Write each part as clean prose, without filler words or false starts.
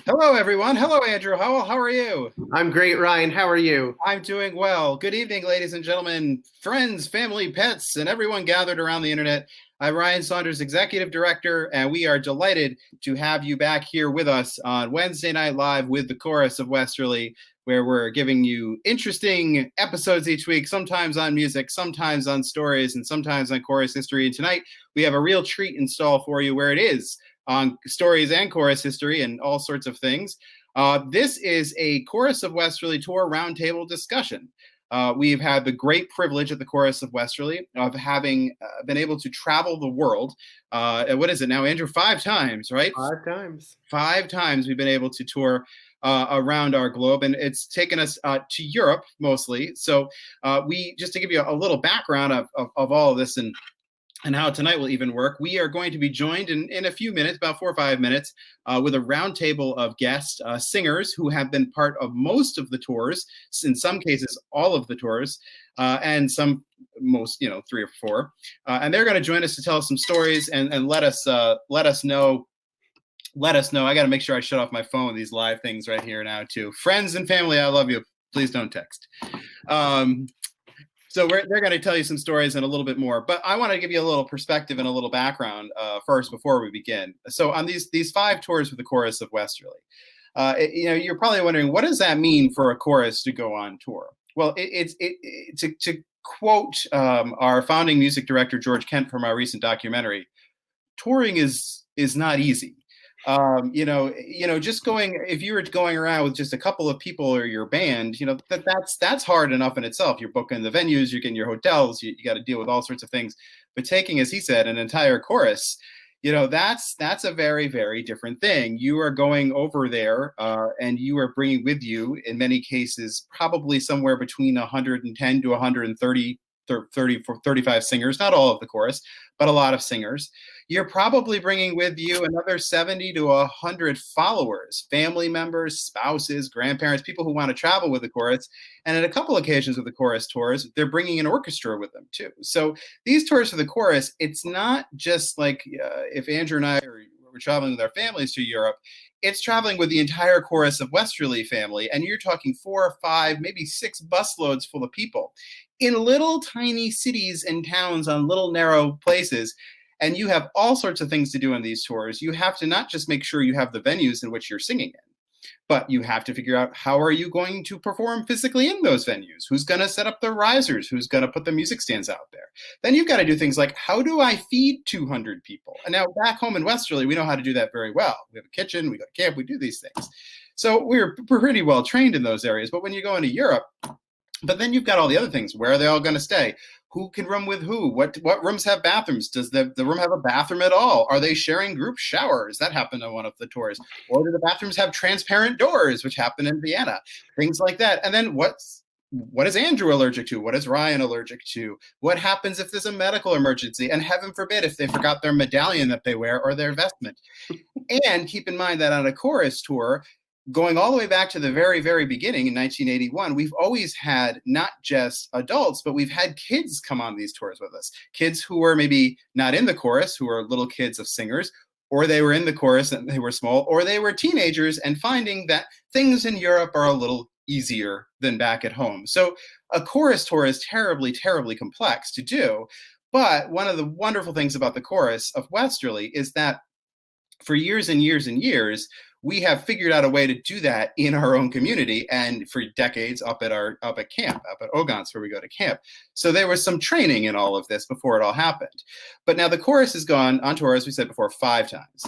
Hello, everyone. Hello, Andrew. How are you? I'm great, Ryan. How are you? I'm doing well. Good evening, ladies and gentlemen, friends, family, pets, and everyone gathered around the internet. I'm Ryan Saunders, Executive Director, and we are delighted to have you back here with us on Wednesday Night Live with the Chorus of Westerly, where we're giving you interesting episodes each week, sometimes on music, sometimes on stories, and sometimes on chorus history. And tonight, we have a real treat in store for you where it is on stories and chorus history and all sorts of things. This is a Chorus of Westerly tour roundtable discussion. We've had the great privilege at the Chorus of Westerly of having been able to travel the world. What is it now, Andrew? 5 times, right? 5 times. 5 times we've been able to tour around our globe, and it's taken us to Europe mostly. So we just to give you a little background of all of this and how tonight will even work. We are going to be joined in a few minutes, about 4 or 5 minutes, with a roundtable of guest singers who have been part of most of the tours, in some cases, all of the tours, and some, most, 3 or 4. And they're going to join us to tell us some stories and let us know. Let us know. I got to make sure I shut off my phone with these live things right here now, too. Friends and family, I love you. Please don't text. So they're going to tell you some stories and a little bit more, but I want to give you a little perspective and a little background first before we begin. So on these 5 tours with the Chorus of Westerly, you're probably wondering, what does that mean for a chorus to go on tour? Well, to quote our founding music director George Kent from our recent documentary, touring is not easy. Just going, if you were going around with just a couple of people or your band, that's hard enough in itself. You're booking the venues, you're getting your hotels, you got to deal with all sorts of things. But taking, as he said, an entire chorus, that's a very, very different thing. You are going over there and you are bringing with you, in many cases, probably somewhere between 110 to 130 35 singers, not all of the chorus, but a lot of singers. You're probably bringing with you another 70 to 100 followers, family members, spouses, grandparents, people who want to travel with the chorus. And at a couple occasions with the chorus tours, they're bringing an orchestra with them too. So these tours for the chorus, it's not just like if Andrew and I were traveling with our families to Europe, it's traveling with the entire Chorus of Westerly family, and you're talking 4 or 5, maybe 6 busloads full of people in little tiny cities and towns on little narrow places. And you have all sorts of things to do on these tours. You have to not just make sure you have the venues in which you're singing in, but you have to figure out how are you going to perform physically in those venues? Who's going to set up the risers? Who's going to put the music stands out there? Then you've got to do things like, how do I feed 200 people? And now back home in Westerly, we know how to do that very well. We have a kitchen, we go to camp, we do these things. So we're pretty well trained in those areas. But when you go into Europe, but then you've got all the other things. Where are they all going to stay? Who can room with who? What rooms have bathrooms? Does the room have a bathroom at all? Are they sharing group showers? That happened on one of the tours. Or do the bathrooms have transparent doors, which happened in Vienna? Things like that. And then what is Andrew allergic to? What is Ryan allergic to? What happens if there's a medical emergency? And heaven forbid if they forgot their medallion that they wear or their vestment. And keep in mind that on a chorus tour, going all the way back to the very, very beginning in 1981, we've always had not just adults, but we've had kids come on these tours with us. Kids who were maybe not in the chorus, who were little kids of singers, or they were in the chorus and they were small, or they were teenagers and finding that things in Europe are a little easier than back at home. So a chorus tour is terribly, terribly complex to do. But one of the wonderful things about the Chorus of Westerly is that for years and years and years, we have figured out a way to do that in our own community, and for decades up at camp, up at Ogons, where we go to camp. So there was some training in all of this before it all happened. But now the chorus has gone on tour, as we said before, 5 times.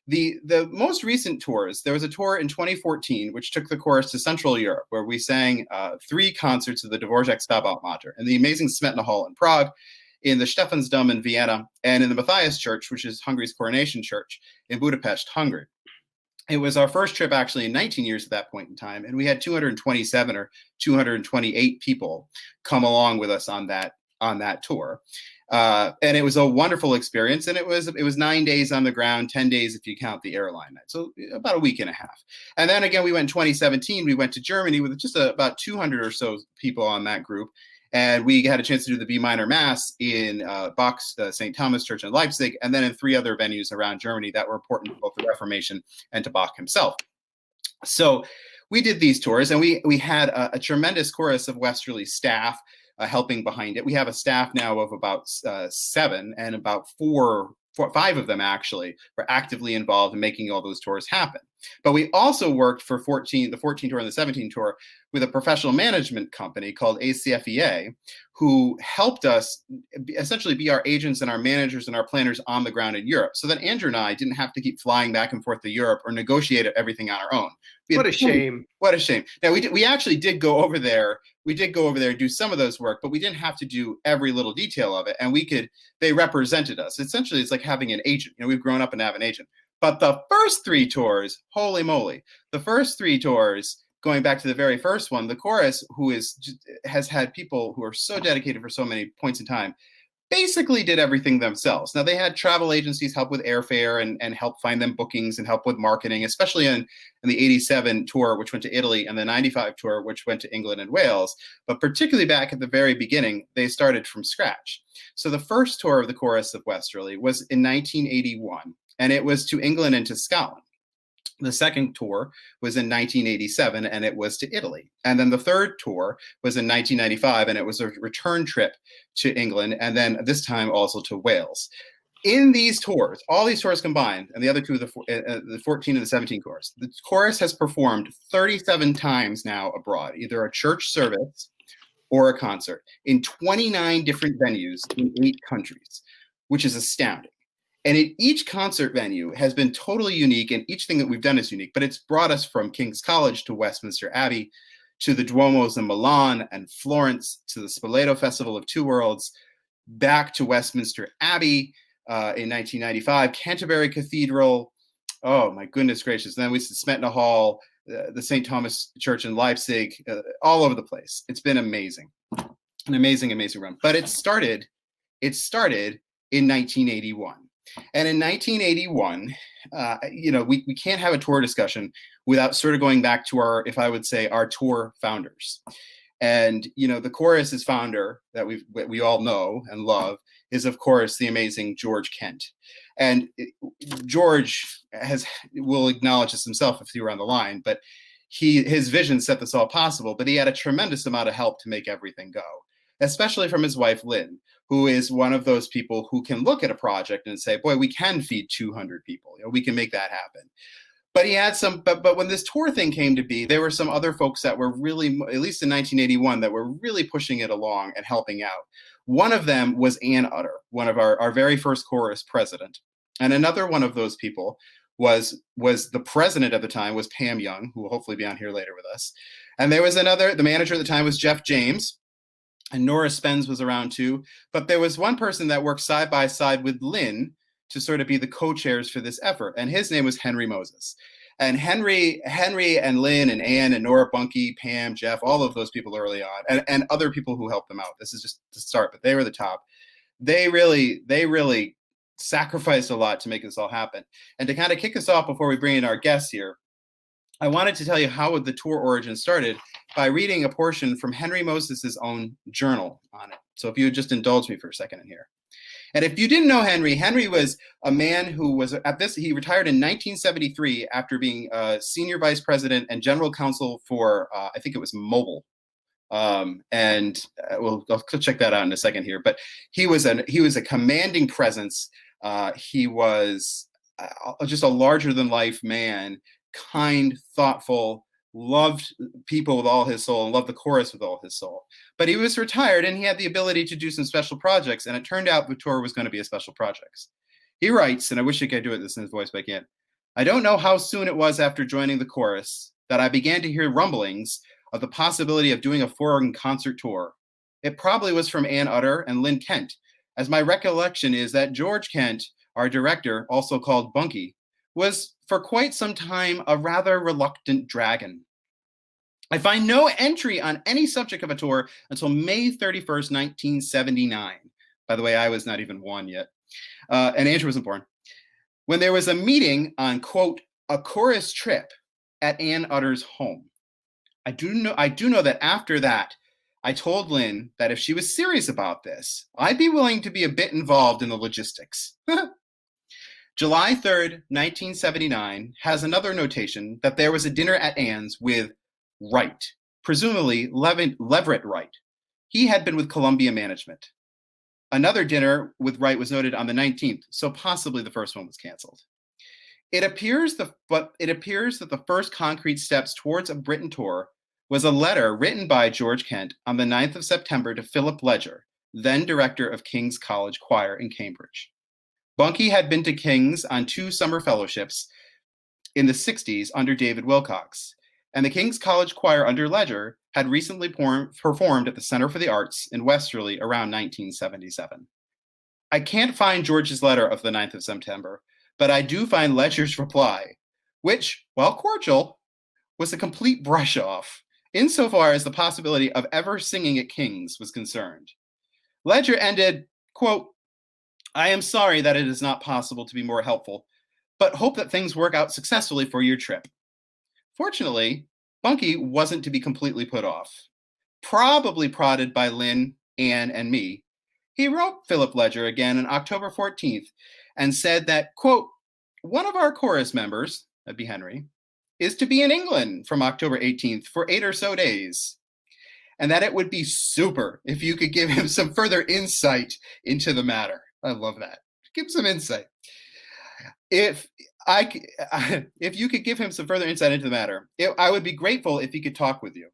The most recent tours, there was a tour in 2014, which took the chorus to Central Europe, where we sang 3 concerts of the Dvorak Stabat Mater in the amazing Smetana Hall in Prague, in the Stephansdom in Vienna, and in the Matthias Church, which is Hungary's coronation church, in Budapest, Hungary. It was our first trip actually in 19 years at that point in time, and we had 227 or 228 people come along with us on that tour. And it was a wonderful experience, and it was 9 days on the ground, 10 days if you count the airline night, so about a week and a half. And then again, we went in 2017. We went to Germany with just about 200 or so people on that group, and we had a chance to do the B minor Mass in Bach's St. Thomas Church in Leipzig, and then in 3 other venues around Germany that were important to both the Reformation and to Bach himself. So we did these tours, and we had a tremendous Chorus of Westerly staff helping behind it. We have a staff now of about 7, and about five of them actually were actively involved in making all those tours happen. But we also worked for the 14 tour and the 17 tour with a professional management company called ACFEA, who helped us essentially be our agents and our managers and our planners on the ground in Europe, so that Andrew and I didn't have to keep flying back and forth to Europe or negotiate everything on our own. What a shame. What a shame. Now, we actually did go over there. We did go over there and do some of those work, but we didn't have to do every little detail of it. And they represented us. Essentially, it's like having an agent. We've grown up and have an agent. But the first 3 tours, holy moly, the first 3 tours, going back to the very first one, the chorus, has had people who are so dedicated for so many points in time, basically did everything themselves. Now, they had travel agencies help with airfare and help find them bookings and help with marketing, especially in the 87 tour, which went to Italy, and the 95 tour, which went to England and Wales. But particularly back at the very beginning, they started from scratch. So the first tour of the Chorus of Westerly was in 1981, and it was to England and to Scotland. The second tour was in 1987, and it was to Italy. And then the third tour was in 1995, and it was a return trip to England, and then this time also to Wales. In these tours, all these tours combined, and the other two, the 14 and the 17 chorus, the chorus has performed 37 times now abroad, either a church service or a concert, in 29 different venues in 8 countries, which is astounding. And each concert venue has been totally unique, and each thing that we've done is unique, but it's brought us from King's College to Westminster Abbey, to the Duomos in Milan and Florence, to the Spoleto Festival of Two Worlds, back to Westminster Abbey in 1995, Canterbury Cathedral, oh my goodness gracious, and then we spent in a hall, the St. Thomas Church in Leipzig, all over the place. It's been amazing, an amazing, amazing run. But it started in 1981. And in 1981, we can't have a tour discussion without sort of going back to our tour founders. And, the chorus's founder that we all know and love is, of course, the amazing George Kent. And George will acknowledge this himself if he were on the line, but his vision set this all possible, but he had a tremendous amount of help to make everything go, especially from his wife, Lynn, who is one of those people who can look at a project and say, boy, we can feed 200 people. We can make that happen. But he had but when this tour thing came to be, there were some other folks that were really, at least in 1981, that were really pushing it along and helping out. One of them was Ann Utter, one of our very first chorus president. And another one of those people was the president at the time was Pam Young, who will hopefully be on here later with us. And there was the manager at the time was Jeff James. And Nora Spence was around too. But there was one person that worked side by side with Lynn to sort of be the co-chairs for this effort. And his name was Henry Moses. And Henry and Lynn and Ann and Nora Bunky, Pam, Jeff, all of those people early on, and other people who helped them out. This is just the start, but they were the top. They really sacrificed a lot to make this all happen. And to kind of kick us off before we bring in our guests here, I wanted to tell you how the tour origin started by reading a portion from Henry Moses's own journal on it. So if you would just indulge me for a second in here. And if you didn't know Henry was a man who was he retired in 1973 after being senior vice president and general counsel for, I think it was Mobil. I'll check that out in a second here. But he was a commanding presence. He was just a larger than life man, kind, thoughtful, loved people with all his soul and loved the chorus with all his soul. But he was retired and he had the ability to do some special projects. And it turned out the tour was going to be a special project. He writes, and I wish I could do it this in his voice, but I can't. I don't know how soon it was after joining the chorus that I began to hear rumblings of the possibility of doing a foreign concert tour. It probably was from Ann Utter and Lynn Kent, as my recollection is that George Kent, our director, also called Bunky, was for quite some time a rather reluctant dragon. I find no entry on any subject of a tour until May 31st, 1979. By the way, I was not even one yet. And Andrew wasn't born. When there was a meeting on, quote, a chorus trip at Ann Utter's home. I do know that after that, I told Lynn that if she was serious about this, I'd be willing to be a bit involved in the logistics. July 3rd, 1979 has another notation that there was a dinner at Anne's with Wright, presumably Leverett Wright. He had been with Columbia Management. Another dinner with Wright was noted on the 19th, so possibly the first one was canceled. It appears that the first concrete steps towards a Britain tour was a letter written by George Kent on the 9th of September to Philip Ledger, then director of King's College Choir in Cambridge. Bunky had been to King's on 2 summer fellowships in the 60s under David Wilcox, and the King's College Choir under Ledger had recently performed at the Center for the Arts in Westerly around 1977. I can't find George's letter of the 9th of September, but I do find Ledger's reply, which, while cordial, was a complete brush-off, insofar as the possibility of ever singing at King's was concerned. Ledger ended, quote, "I am sorry that it is not possible to be more helpful, but hope that things work out successfully for your trip." Fortunately, Bunky wasn't to be completely put off. Probably prodded by Lynn, Anne, and me, he wrote Philip Ledger again on October 14th and said that, quote, "One of our chorus members," that'd be Henry, "is to be in England from October 18th for 8 or so days, and that it would be super if you could give him some further insight into the matter." I love that. Give him some insight. If you could give him some further insight into the matter, I would be grateful if he could talk with you.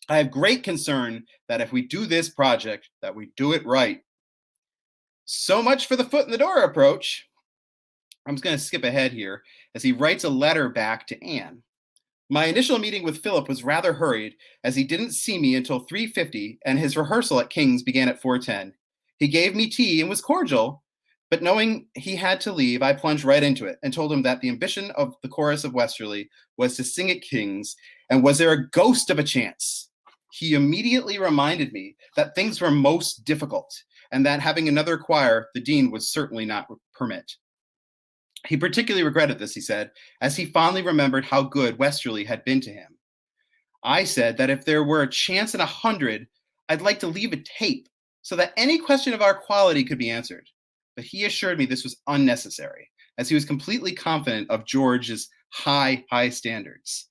I have great concern that if we do this project, that we do it right. So much for the foot in the door approach. I'm just going to skip ahead here as he writes a letter back to Anne. My initial meeting with Philip was rather hurried as he didn't see me until 3:50 and his rehearsal at King's began at 4:10. He gave me tea and was cordial, but knowing he had to leave, I plunged right into it and told him that the ambition of the Chorus of Westerly was to sing at King's, and was there a ghost of a chance? He immediately reminded me that things were most difficult and that having another choir, the dean would certainly not permit. He particularly regretted this, he said, as he fondly remembered how good Westerly had been to him. I said that if there were a chance in 100, I'd like to leave a tape so that any question of our quality could be answered. But he assured me this was unnecessary, as he was completely confident of George's high standards.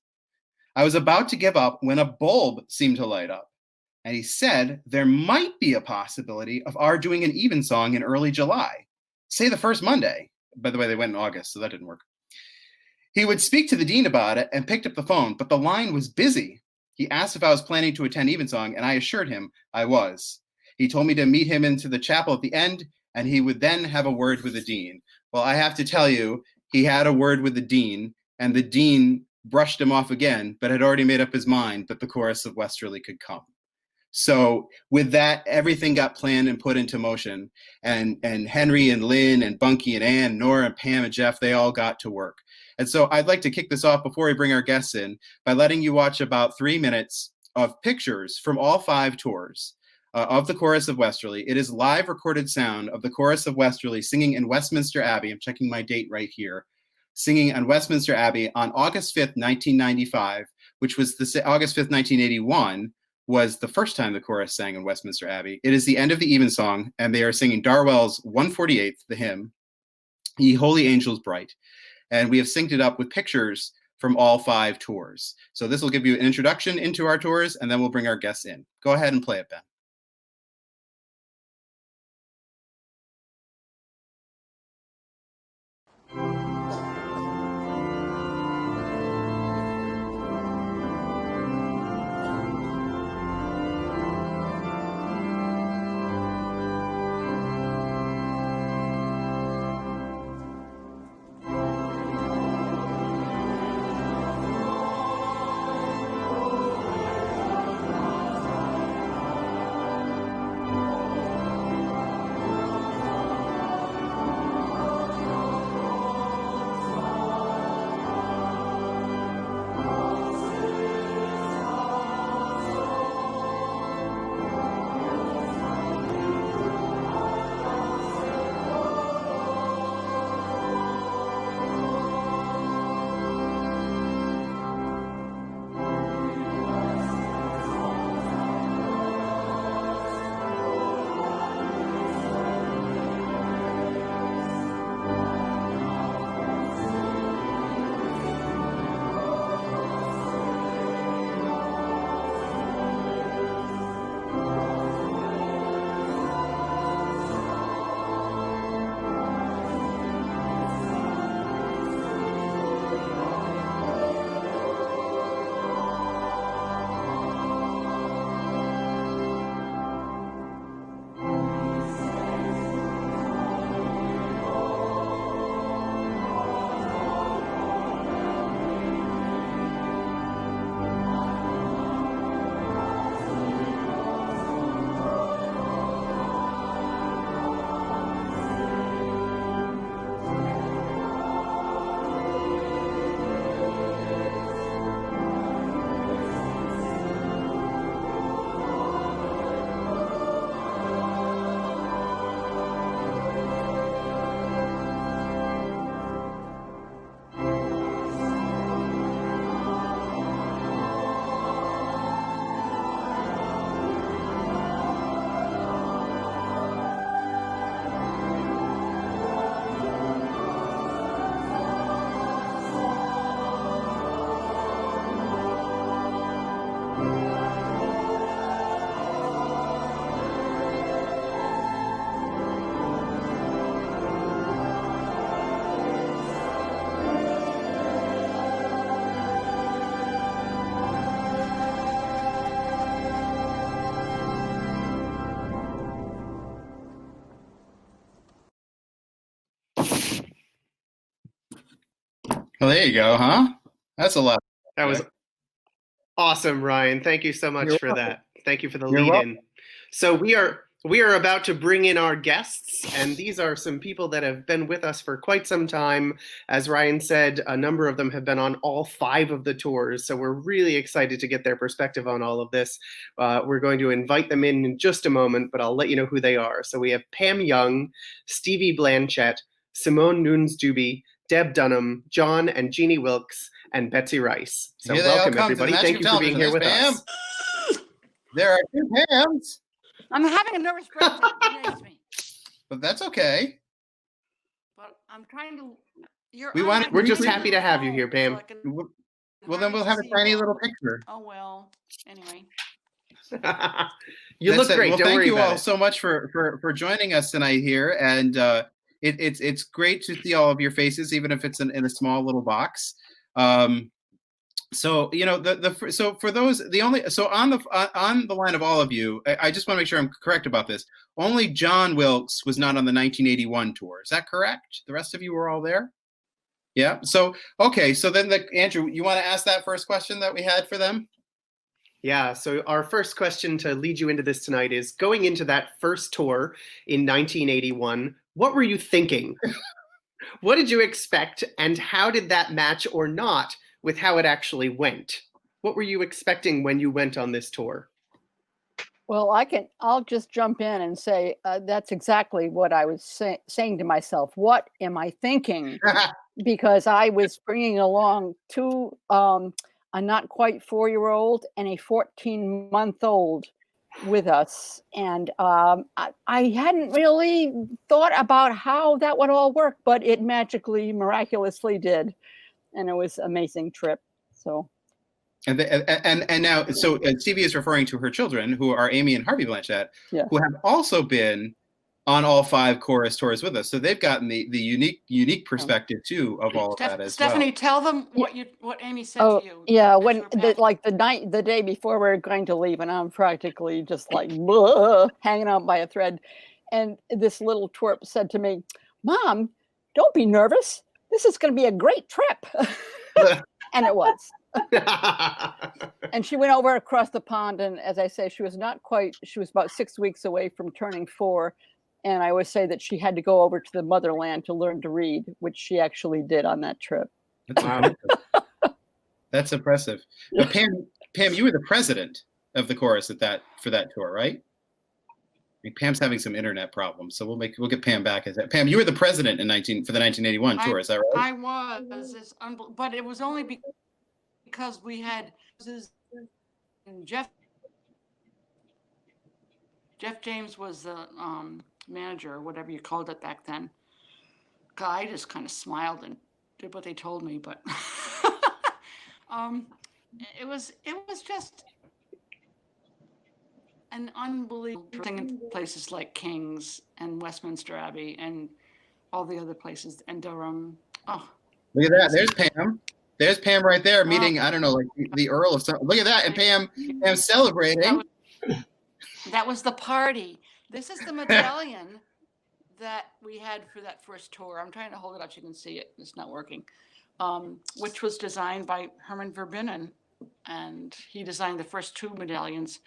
I was about to give up when a bulb seemed to light up, and he said there might be a possibility of our doing an evensong in early July, say the first Monday. By the way, they went in August, so that didn't work. He would speak to the dean about it and picked up the phone, but the line was busy. He asked if I was planning to attend evensong, and I assured him I was. He told me to meet him into the chapel at the end, and he would then have a word with the dean. Well, I have to tell you, he had a word with the dean, and the dean brushed him off again, but had already made up his mind that the Chorus of Westerly could come. So with that, everything got planned and put into motion. And Henry and Lynn and Bunky and Ann, Nora and Pam and Jeff, they all got to work. And so I'd like to kick this off before we bring our guests in by letting you watch about 3 minutes of pictures from all 5 tours of the Chorus of Westerly. It is live recorded sound of the Chorus of Westerly singing in Westminster Abbey. I'm checking my date right here. Singing on Westminster Abbey on August 5th, 1995, which was August 5th, 1981, was the first time the chorus sang in Westminster Abbey. It is the end of the evensong, and they are singing Darwell's 148th, the hymn, Ye Holy Angels Bright. And we have synced it up with pictures from all 5 tours. So this will give you an introduction into our tours, and then we'll bring our guests in. Go ahead and play it, Ben. Well, there you go, huh? That's a lot. That was awesome, Ryan. Thank you so much You're for welcome. that. Thank you for the You're lead welcome. in. So we are about to bring in our guests, and these are some people that have been with us for quite some time. As Ryan said, a number of them have been on all 5 of the tours, so we're really excited to get their perspective on all of this. We're going to invite them in just a moment, but I'll let you know who they are. So we have Pam Young, Stevie Blanchett, Simone Nunes-Duby, Deb Dunham, John and Jeannie Wilkes, and Betsy Rice. So Here they all welcome, come to the everybody. Magic Thank of you for being Television. here There's with Pam. us. There are 2 Pams, I'm having a nervous breakdown. Be nice to me. but that's okay. But I'm trying to. We're just happy to have you here, Pam. Well, then we'll have a tiny little picture. Oh well. Anyway. You That's look it. great. Well, Don't thank worry you about all it. so much for joining us tonight here, and it's great to see all of your faces, even if it's in a small little box. So you know so for those on the line of all of you, I just want to make sure I'm correct about this. Only John Wilkes was not on the 1981 tour. Is that correct? The rest of you were all there. Yeah. So okay. So then, Andrew, you want to ask that first question that we had for them? Yeah, so our first question to lead you into this tonight is, going into that first tour in 1981, what were you thinking? What did you expect, and how did that match or not with how it actually went? What were you expecting when you went on this tour? Well, I'll just jump in and say that's exactly what I was saying to myself. What am I thinking? Because I was bringing along 2, a not quite 4-year-old and a 14-month-old with us. And I hadn't really thought about how that would all work, but it miraculously did. And it was an amazing trip. So. And now, so Stevie is referring to her children, who are Amy and Harvey Blanchett, Yeah. who have also been on all 5 chorus tours with us. So they've gotten the unique perspective too of all of that as Stephanie, well. tell them what Amy said to you. Yeah, when the day before we were going to leave, and I'm practically just like hanging out by a thread, and this little twerp said to me, "Mom, don't be nervous. This is going to be a great trip," and it was. And she went over across the pond, and as I say, she was about 6 weeks away from turning 4. And I always say that she had to go over to the motherland to learn to read, which she actually did on that trip. That's impressive. But Pam, you were the president of the chorus for that tour, right? I mean, Pam's having some internet problems, so we'll get Pam back. Pam, you were the president for the 1981 tour, is that right? I was. But it was only because we had Jeff James was the manager, or whatever you called it back then. I just kind of smiled and did what they told me, but it was just an unbelievable thing in places like King's and Westminster Abbey and all the other places, and Durham. Oh, look at that! There's Pam. There's Pam right there meeting, I don't know, like the Earl of something. Look at that, and Pam celebrating. That was the party. This is the medallion that we had for that first tour. I'm trying to hold it up so you can see it. It's not working. Which was designed by Herman Verbinnen, and he designed the first 2 medallions.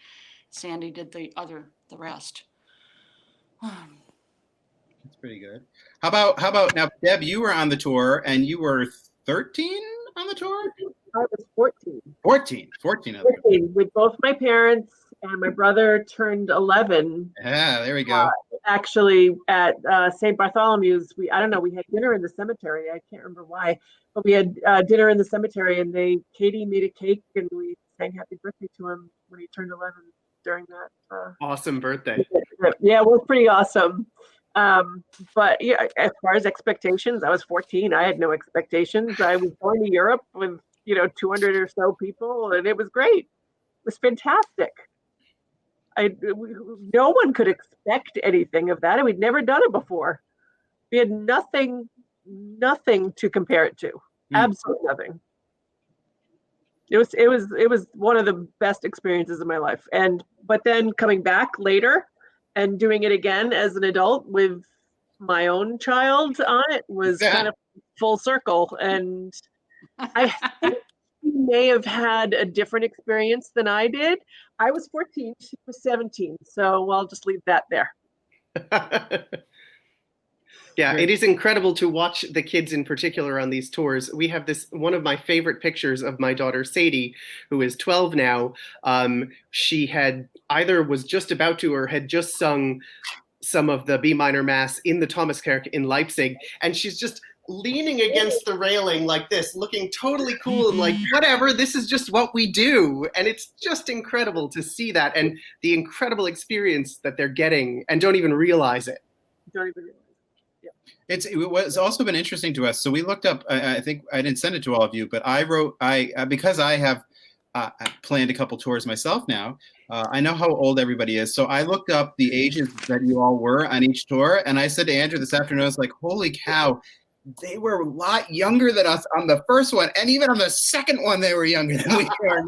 Sandy did the rest. That's pretty good. How about now, Deb? You were on the tour, and you were 13 on the tour. I was 14. 14 on the tour. With both my parents, and my brother turned 11. Yeah, there we go. Actually, at St. Bartholomew's, we had dinner in the cemetery. I can't remember why, but we had dinner in the cemetery, and Katie made a cake, and we sang happy birthday to him when he turned 11 during that. Awesome birthday. Yeah, it was pretty awesome. But yeah, as far as expectations, I was 14. I had no expectations. I was going to Europe with 200 or so people, and it was great. It was fantastic. No one could expect anything of that, and we'd never done it before. We had nothing to compare it to. Absolutely nothing. It was one of the best experiences of my life. But then coming back later and doing it again as an adult with my own child on it was kind of full circle, and I think she may have had a different experience than I did. I was 14, she was 17, so I'll just leave that there. Yeah, it is incredible to watch the kids in particular on these tours. We have this, one of my favorite pictures of my daughter Sadie, who is 12 now. She had either was just about to or had just sung some of the B minor mass in the Thomaskirche in Leipzig, and she's just leaning against the railing like this, looking totally cool and like, whatever, this is just what we do. And it's just incredible to see that and the incredible experience that they're getting and don't even realize it. Don't even realize. It was also been interesting to us. So we looked up, I think I didn't send it to all of you, but because I have planned a couple tours myself now, I know how old everybody is. So I looked up the ages that you all were on each tour. And I said to Andrew this afternoon, I was like, holy cow, they were a lot younger than us on the first one. And even on the second one, they were younger than we were.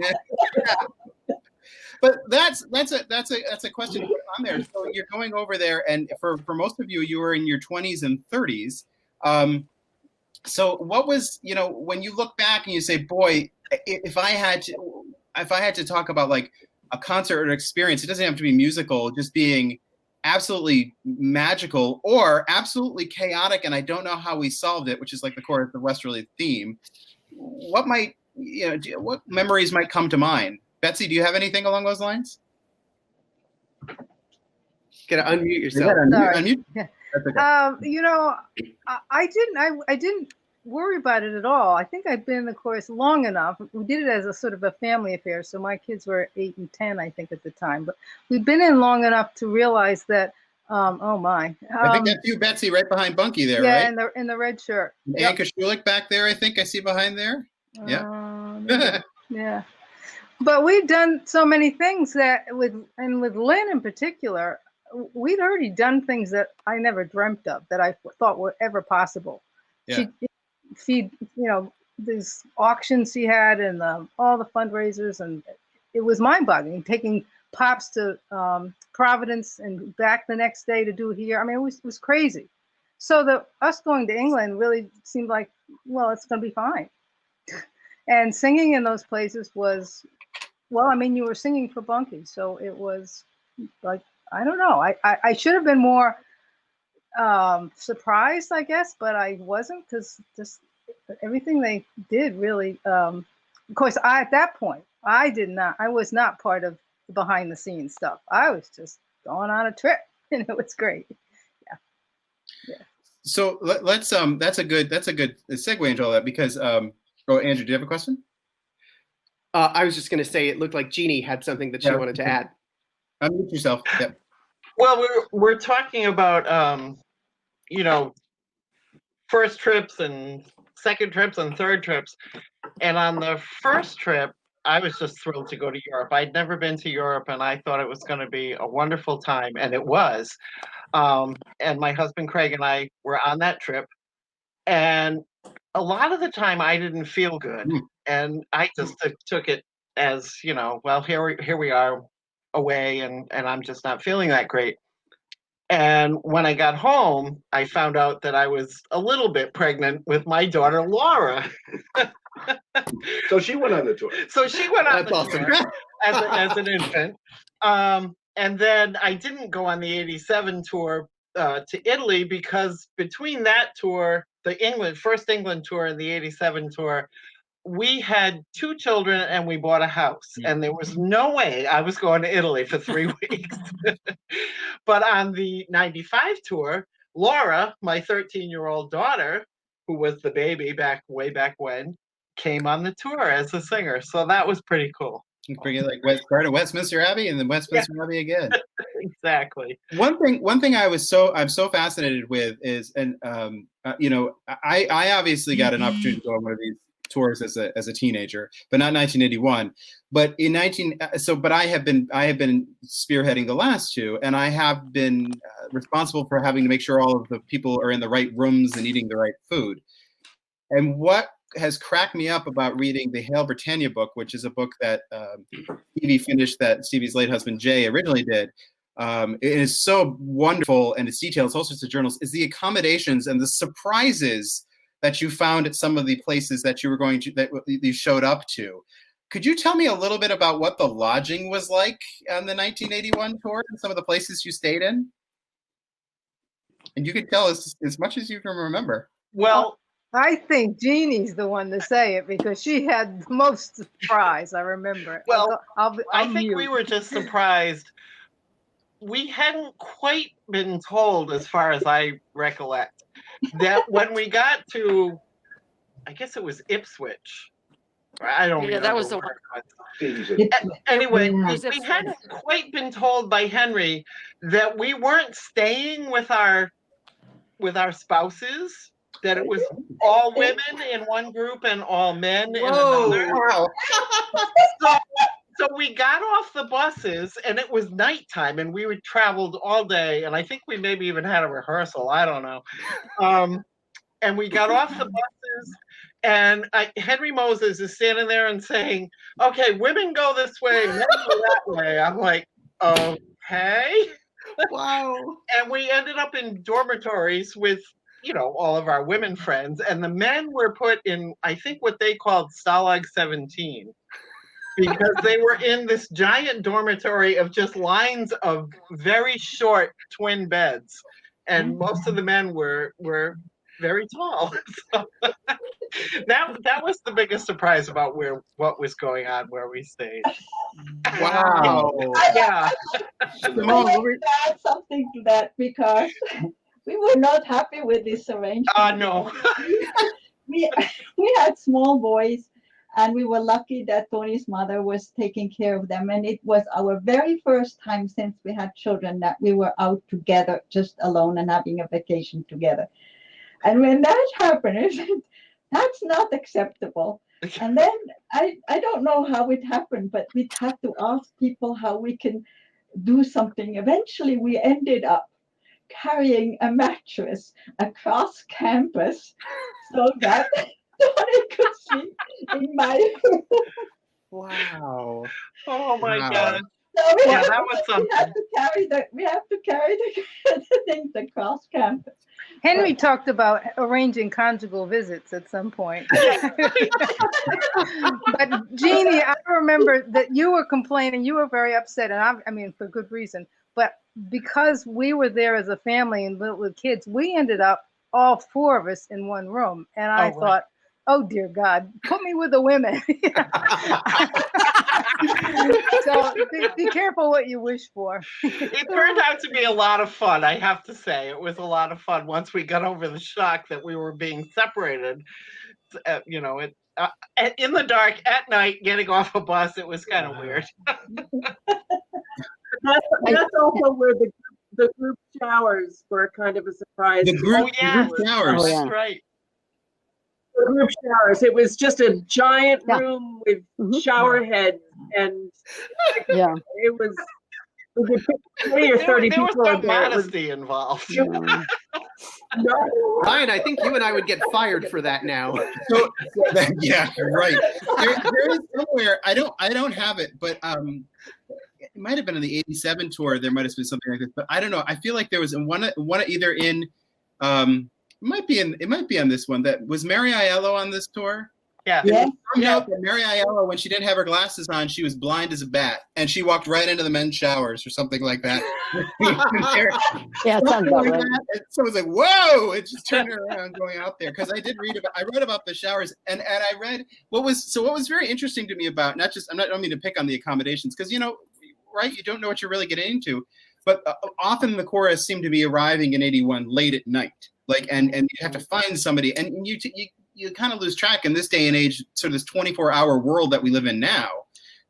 But that's a question to put on there. So you're going over there, and for most of you, you were in your 20s and 30s. So what was, when you look back and you say, boy, if I had to talk about like a concert or an experience, it doesn't have to be musical, just being absolutely magical or absolutely chaotic, and I don't know how we solved it, which is like the Chorus of Westerly theme. What memories might come to mind? Betsy, do you have anything along those lines? Gotta unmute yourself. Unmute. That's okay. I didn't worry about it at all. I think I've been in the chorus long enough. We did it as a sort of a family affair. So my kids were 8 and 10, I think, at the time. But we've been in long enough to realize that. Oh my! I think that's you, Betsy, right behind Bunky there, yeah, right? in the red shirt. Yep. Anka Schulich back there, I think I see behind there. Yeah. Yeah. But we've done so many things that with Lynn in particular, we'd already done things that I never dreamt of that I thought were ever possible. Yeah. She these auctions she had and all the fundraisers, and it was mind-boggling. Taking pops to Providence and back the next day to do here. I mean, it was crazy. So us going to England really seemed like, well, it's going to be fine. And singing in those places was, well, I mean, you were singing for Bunky, so it was like, I don't know. I should have been more surprised, I guess, but I wasn't, because just everything they did really. Of course, at that point, I was not part of the behind the scenes stuff. I was just going on a trip, and it was great. Yeah. So let's that's a good segue into all that, because Andrew, do you have a question? I was just going to say it looked like Jeannie had something that she wanted to add. Unmute yourself. Yeah. Well, we're talking about first trips and second trips and third trips, and on the first trip, I was just thrilled to go to Europe. I'd never been to Europe, and I thought it was going to be a wonderful time, and it was. And my husband Craig and I were on that trip, and a lot of the time I didn't feel good, and I just took it as, well, here we are away, and I'm just not feeling that great. And when I got home, I found out that I was a little bit pregnant with my daughter Laura. So she went on the tour. That's awesome. Tour as an infant. And then I didn't go on the 87 tour to Italy, because between that tour, the first England tour and the 87 tour, we had 2 children and we bought a house, and there was no way I was going to Italy for 3 weeks. But on the 95 tour, Laura, my 13-year-old daughter, who was the baby way back when, came on the tour as a singer. So that was pretty cool. You bring it like start at Westminster Abbey and then Westminster Abbey again. Exactly. One thing I'm so fascinated with is, and I obviously got an opportunity to go on one of these tours as a teenager, but not 1981. But but I have been spearheading the last 2, and I have been responsible for having to make sure all of the people are in the right rooms and eating the right food. And what has cracked me up about reading the Hail Britannia book, which is a book that Stevie finished, that Stevie's late husband Jay originally did. It is so wonderful, and it's detailed, it's all sorts of journals, is the accommodations and the surprises that you found at some of the places that you were going to, that you showed up to. Could you tell me a little bit about what the lodging was like on the 1981 tour and some of the places you stayed in? And you could tell us as much as you can remember. Well, I think Jeannie's the one to say it because she had the most surprise. I remember. Well, I'll I think we mute. were just surprised. We hadn't quite been told, as far as I recollect, that when we got to, I guess it was Ipswich. I don't remember. Yeah, that was the where one. it was. Anyway, Yeah. we hadn't quite been told by Henry that we weren't staying with our spouses, that it was all women in one group and all men in another. Wow. So we got off the buses and it was nighttime and we would traveled all day, and I think we maybe even had a rehearsal, I don't know. And we got off the buses and Henry Moses is standing there and saying, okay, women go this way, men go that way. I'm like, okay. Wow. And we ended up in dormitories with, all of our women friends, and the men were put in, I think, what they called Stalag 17, because they were in this giant dormitory of just lines of very short twin beds, and most of the men were very tall. So that was the biggest surprise about what was going on where we stayed. Wow. Yeah. I'd like to add something to that because we were not happy with this arrangement. No. we had small boys, and we were lucky that Tony's mother was taking care of them. And it was our very first time since we had children that we were out together, just alone and having a vacation together. And when that happened, that's not acceptable. And then I don't know how it happened, but we had to ask people how we can do something. Eventually, we ended up carrying a mattress across campus so that Tony could sleep in my room. Wow. Oh my Wow. God. So Yeah, that was something. we have to carry the things across campus. Henry talked about arranging conjugal visits at some point. But Jeannie, I remember that you were complaining, you were very upset, and I mean, for good reason. But because we were there as a family and with kids, we ended up all four of us in one room. And I thought, oh dear God, put me with the women. So be careful what you wish for. It turned out to be a lot of fun, I have to say. It was a lot of fun once we got over the shock that we were being separated. In the dark at night, getting off a bus, it was kind of weird. That's also where the group showers were kind of a surprise. The group yes. showers. Oh, yeah. That's right. The group showers. It was just a giant Yeah. room with Mhm. shower heads, and Yeah. it was 20 or 30 There was people no in there. It was modesty involved. Yeah. no, Ryan, I think you and I would get fired for that now. So yeah, right. There is somewhere, I don't have it, but it might have been in the '87 tour. There might have been something like this, but I don't know. I feel like there was one either in it might be on this one. That was Mary Aiello on this tour. Yeah. Yeah. Turned out that Mary Aiello, when she didn't have her glasses on, she was blind as a bat, and she walked right into the men's showers or something like that. Yeah, sounds about right. And someone's like, "Whoa!" It just turned her around going out there, because I read about the showers, and I read what was very interesting to me about I don't mean to pick on the accommodations, because right, you don't know what you're really getting into, but often the chorus seemed to be arriving in '81 late at night, and you have to find somebody, and you kind of lose track in this day and age, sort of this 24-hour world that we live in now,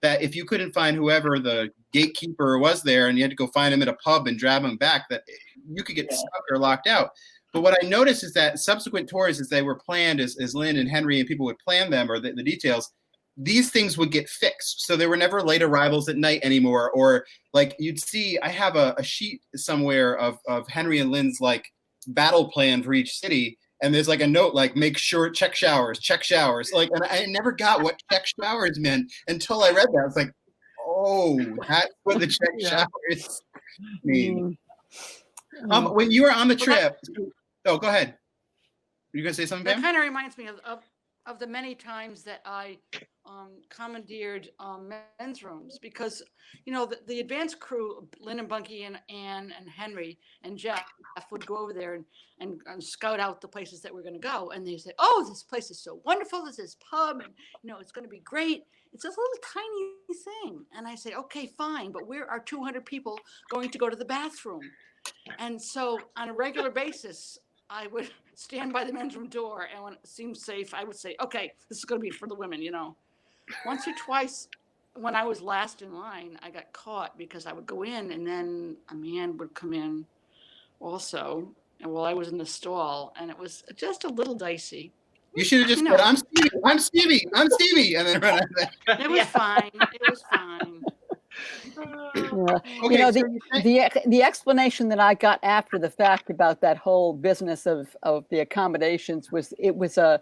that if you couldn't find whoever the gatekeeper was there and you had to go find him at a pub and drive him back, that you could get stuck or locked out. But what I noticed is that subsequent tours, as they were planned, as Lynn and Henry and people would plan them, or the details, these things would get fixed. So there were never late arrivals at night anymore. Or like you'd see, I have a sheet somewhere of Henry and Lynn's like battle plan for each city. And there's like a note like, make sure, check showers. Like, and I never got what check showers meant until I read that. I was like, oh, that's what the check showers mean. When you were on the trip, go ahead. You gonna say something, That Pam? kind of reminds me of the many times that I commandeered men's rooms, because the advanced crew, Lynn and Bunky and Ann and Henry and Jeff, would go over there and scout out the places that we're going to go, and they say, "Oh, this place is so wonderful. This is pub, and it's going to be great. It's this little tiny thing." And I say, "Okay, fine, but where are 200 people going to go to the bathroom?" And so on a regular basis, I would stand by the men's room door, and when it seemed safe, I would say, "Okay, this is going to be for the women." Once or twice, when I was last in line, I got caught because I would go in, and then a man would come in also, and while I was in the stall, and it was just a little dicey. You should have just said, "I'm Stevie. I'm Stevie. I'm Stevie," and then run out of there. It was fine. It was fine. Yeah. Okay, The explanation that I got after the fact about that whole business of the accommodations was a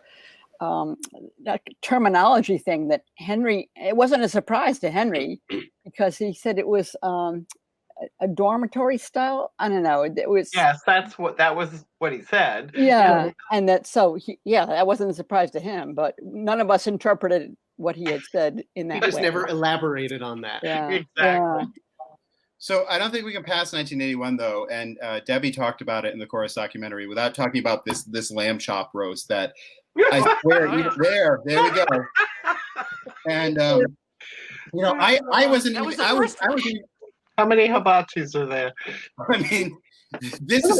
terminology thing that Henry. It wasn't a surprise to Henry because he said it was a dormitory style. I don't know. It was. Yes, that was what he said. Yeah, and that that wasn't a surprise to him, but none of us interpreted what he had said in that He just way. never elaborated on that. Yeah, Exactly. yeah. So I don't think we can pass 1981 though, and Debbie talked about it in the Chorus documentary without talking about this lamb chop roast that I swear there we go. And I wasn't. I was. How many hibachis are there? I mean, this is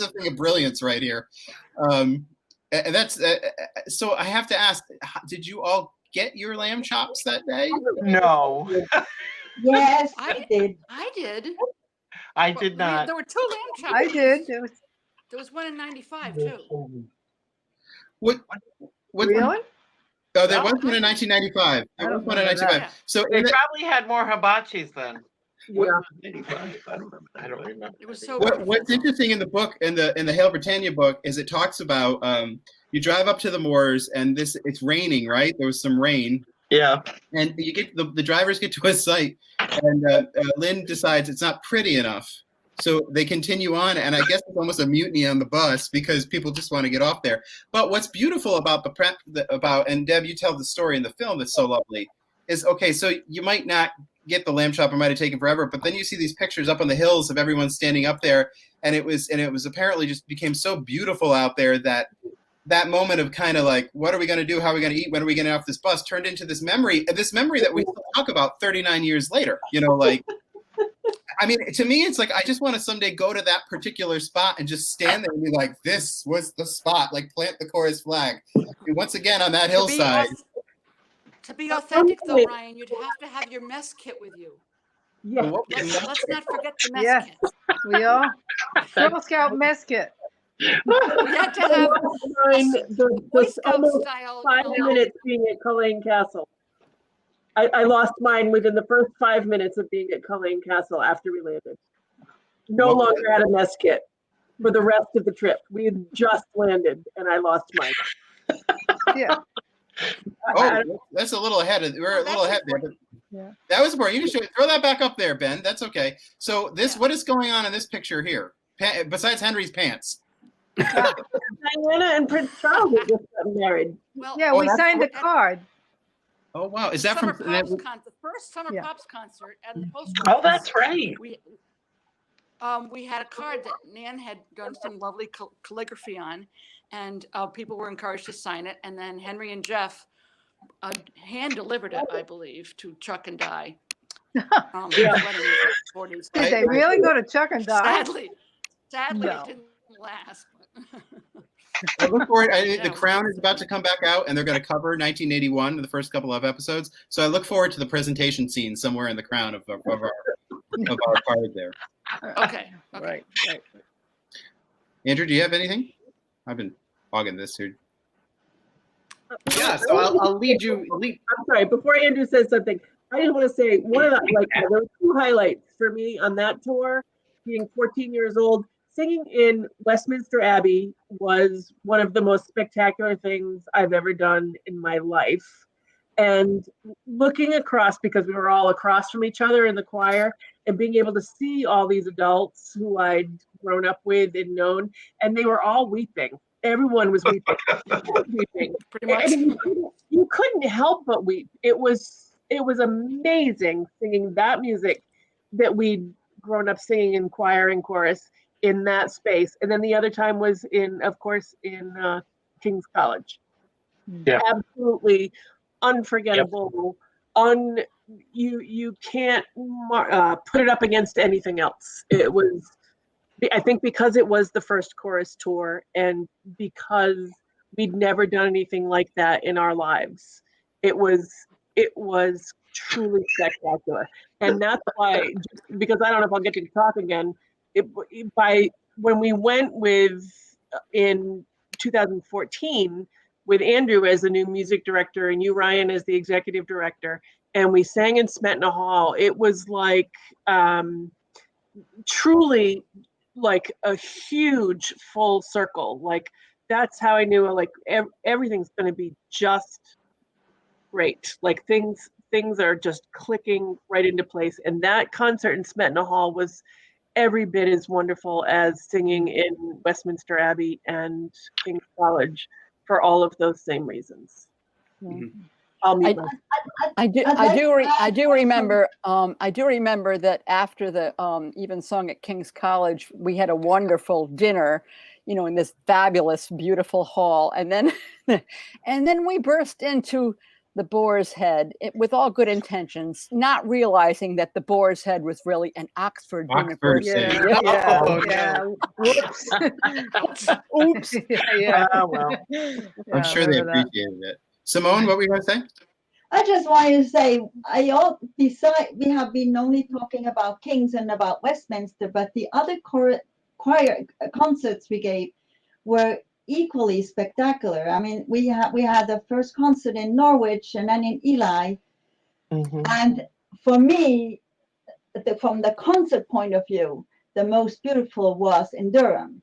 a thing of brilliance right here. And that's so. I have to ask: did you all get your lamb chops that day? No. Yes, I did. I did. I did not. There were 2 lamb chops. I did. There was one in 95 too. What? Really? Oh, there was one in 1995. There was one in 1995. So They probably had more hibachis then. Yeah. I don't remember. It was so. What's interesting in the book, in the Hail Britannia book, is it talks about you drive up to the moors and it's raining, right? There was some rain. Yeah. And you get the drivers get to a site, and Lynn decides it's not pretty enough, so they continue on. And I guess it's almost a mutiny on the bus because people just want to get off there. But what's beautiful about and Deb, you tell the story in the film that's so lovely, is okay. So you might not get the lamb chop; it might have taken forever. But then you see these pictures up on the hills of everyone standing up there, and it was apparently just became so beautiful out there that moment of kind of like, what are we going to do? How are we going to eat? When are we getting off this bus? Turned into this memory that we still talk about 39 years later. I mean, to me, it's like, I just want to someday go to that particular spot and just stand there and be like, this was the spot, like plant the chorus flag. And once again, on that hillside. To be authentic though, Ryan, you'd have to have your mess kit with you. Yeah. Let's not forget the mess kit. We all Girl Scout mess kit. We had to have Boy Scout almost style. 5 minutes being at Culzean Castle. I lost mine within the first 5 minutes of being at Culzean Castle after we landed. No longer had a mess kit for the rest of the trip. We had just landed and I lost mine. Yeah. That's a little ahead. We're a little ahead there. But yeah. That was important. You can throw that back up there, Ben. That's okay. So what is going on in this picture here? Besides Henry's pants. Diana and Prince Charles had just gotten married. Well, Yeah, we signed a card. Oh wow! Is that Summer from Pops the first Summer Pops concert at the Post Oh, Office? that's right. We had a card that Nan had done some lovely calligraphy on, and people were encouraged to sign it. And then Henry and Jeff hand delivered it, I believe, to Chuck and Di. His wedding was in the 40s. Did they really go to Chuck and Di? Sadly, No. it didn't last. I look forward. The Crown is about to come back out, and they're going to cover 1981 in the first couple of episodes. So I look forward to the presentation scene somewhere in the Crown of our card there. Okay. Right. Andrew, do you have anything? I've been hogging this here. Yeah, so I'll lead you. I'm sorry. Before Andrew says something, I just want to say one of the there were 2 highlights for me on that tour. Being 14 years old, singing in Westminster Abbey was one of the most spectacular things I've ever done in my life. And looking across, because we were all across from each other in the choir, and being able to see all these adults who I'd grown up with and known, and they were all weeping. everyone was weeping. Weeping. Pretty much. And you couldn't help but weep. It was amazing singing that music that we'd grown up singing in choir and chorus in that space. And then the other time was of course, in King's College. Yeah. Absolutely unforgettable. You can't put it up against anything else. It was, I think, because it was the first chorus tour and because we'd never done anything like that in our lives. It was truly spectacular. And that's why, because I don't know if I'll get to talk again, when we went in 2014 with Andrew as the new music director and you, Ryan, as the executive director, and we sang in Smetana Hall, it was like truly like a huge full circle. Like that's how I knew like everything's going to be just great. Like things are just clicking right into place. And that concert in Smetana Hall was every bit as wonderful as singing in Westminster Abbey and King's College for all of those same reasons. I'll mute myself. I do remember that after the Even Song at King's College, we had a wonderful dinner, in this fabulous, beautiful hall, and then we burst into the Boar's Head with all good intentions, not realizing that the Boar's Head was really an Oxford University. Yeah. Whoops. Oops. Yeah. Well. I'm sure they appreciated it. Simone, what were you going to say? I just wanted to say, we have been only talking about King's and about Westminster, but the other choir concerts we gave were equally spectacular. I mean, we had the first concert in Norwich and then in Ely. Mm-hmm. And for me, from the concert point of view, the most beautiful was in Durham.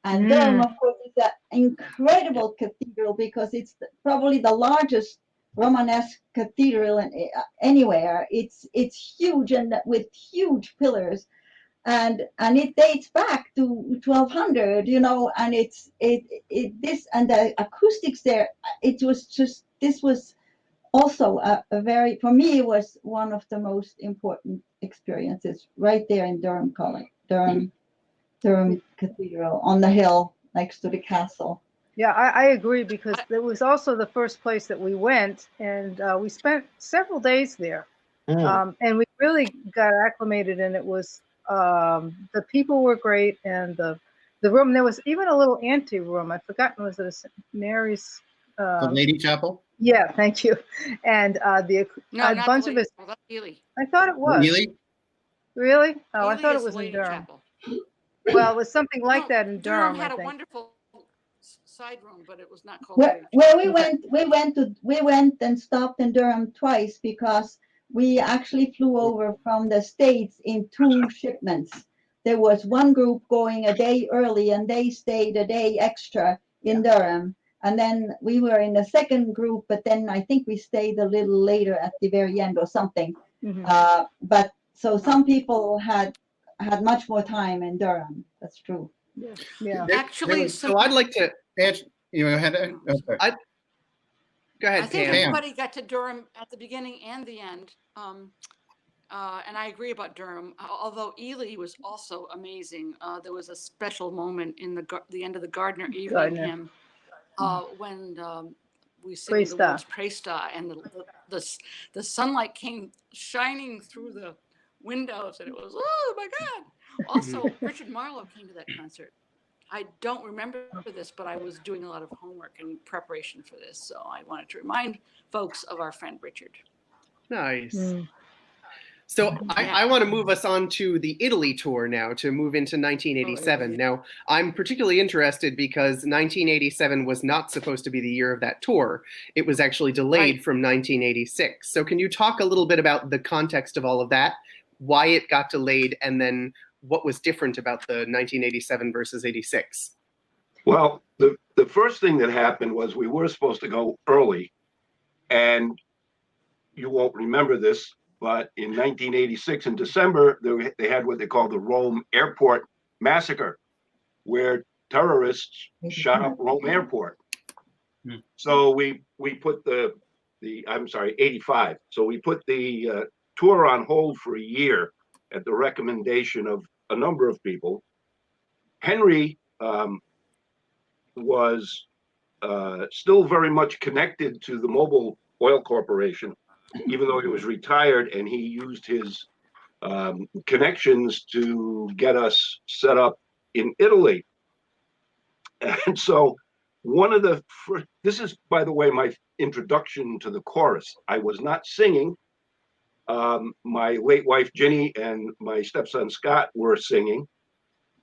And Durham, of course, is an incredible cathedral because it's probably the largest Romanesque cathedral anywhere. It's huge and with huge pillars, and it dates back to 1200, and this and the acoustics there. This was also a very, for me, it was one of the most important experiences right there in Durham College, Durham Cathedral on the hill next to the castle. Yeah, I agree because it was also the first place that we went, and we spent several days there, and we really got acclimated. And it was the people were great, and the room. There was even a little ante room. I've forgotten, was it a St. Mary's? The Lady Chapel. Yeah, thank you. And a bunch of us. Well, that's Ely. I thought it was. Ely? Really? Oh, Ely I thought it is was in Lady Durham. Chapel. Well, it was something like that in Durham. Had I a think. wonderful side room, but it was not called. Where we went and stopped in Durham twice because we actually flew over from the States in 2 shipments. There was one group going a day early and they stayed a day extra in Durham. And then we were in the second group, but then I think we stayed a little later at the very end or something. Mm-hmm. But so some people had much more time in Durham. That's true. Yeah. Actually, so I'd like to. You go ahead. Okay. Go ahead, I think Pam. everybody got to Durham at the beginning and the end. And I agree about Durham, although Ely was also amazing. There was a special moment in the end of the Gardner evening hymn when we sang the words Praista, and the sunlight came shining through the windows, and it was, oh my God. Also, Richard Marlowe came to that concert. I don't remember this, but I was doing a lot of homework in preparation for this, so I wanted to remind folks of our friend Richard. Nice. So I want to move us on to the Italy tour now, to move into 1987. Now, I'm particularly interested because 1987 was not supposed to be the year of that tour. It was actually delayed from 1986. So can you talk a little bit about the context of all of that, why it got delayed, and then what was different about the 1987 versus 86? Well, the first thing that happened was we were supposed to go early, and you won't remember this, but in 1986 in December, they had what they called the Rome Airport Massacre, where terrorists shot up Rome Airport. So we put the I'm sorry, 85. So we put the tour on hold for a year at the recommendation of a number of people. Henry was still very much connected to the Mobil Oil Corporation, even though he was retired, and he used his connections to get us set up in Italy. And so one of the first, this is, by the way, my introduction to the chorus. I was not singing. My late wife, Ginny, and my stepson, Scott, were singing.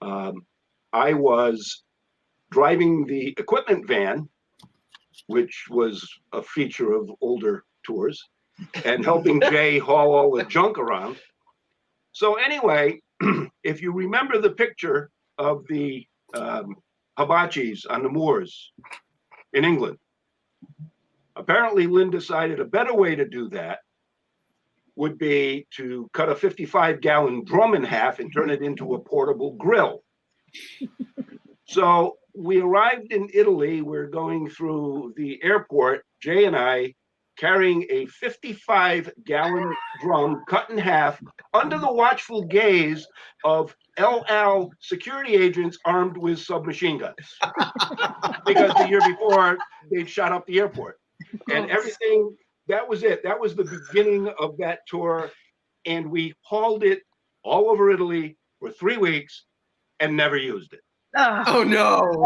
I was driving the equipment van, which was a feature of older tours, and helping Jay haul all the junk around. So anyway, if you remember the picture of the hibachis on the moors in England, apparently Lynn decided a better way to do that would be to cut a 55-gallon drum in half and turn it into a portable grill. So we arrived in Italy. We're going through the airport, Jay and I, carrying a 55-gallon drum cut in half under the watchful gaze of LL security agents armed with submachine guns. Because the year before, they'd shot up the airport. And everything, that was it. That was the beginning of that tour. And we hauled it all over Italy for 3 weeks and never used it. Oh no!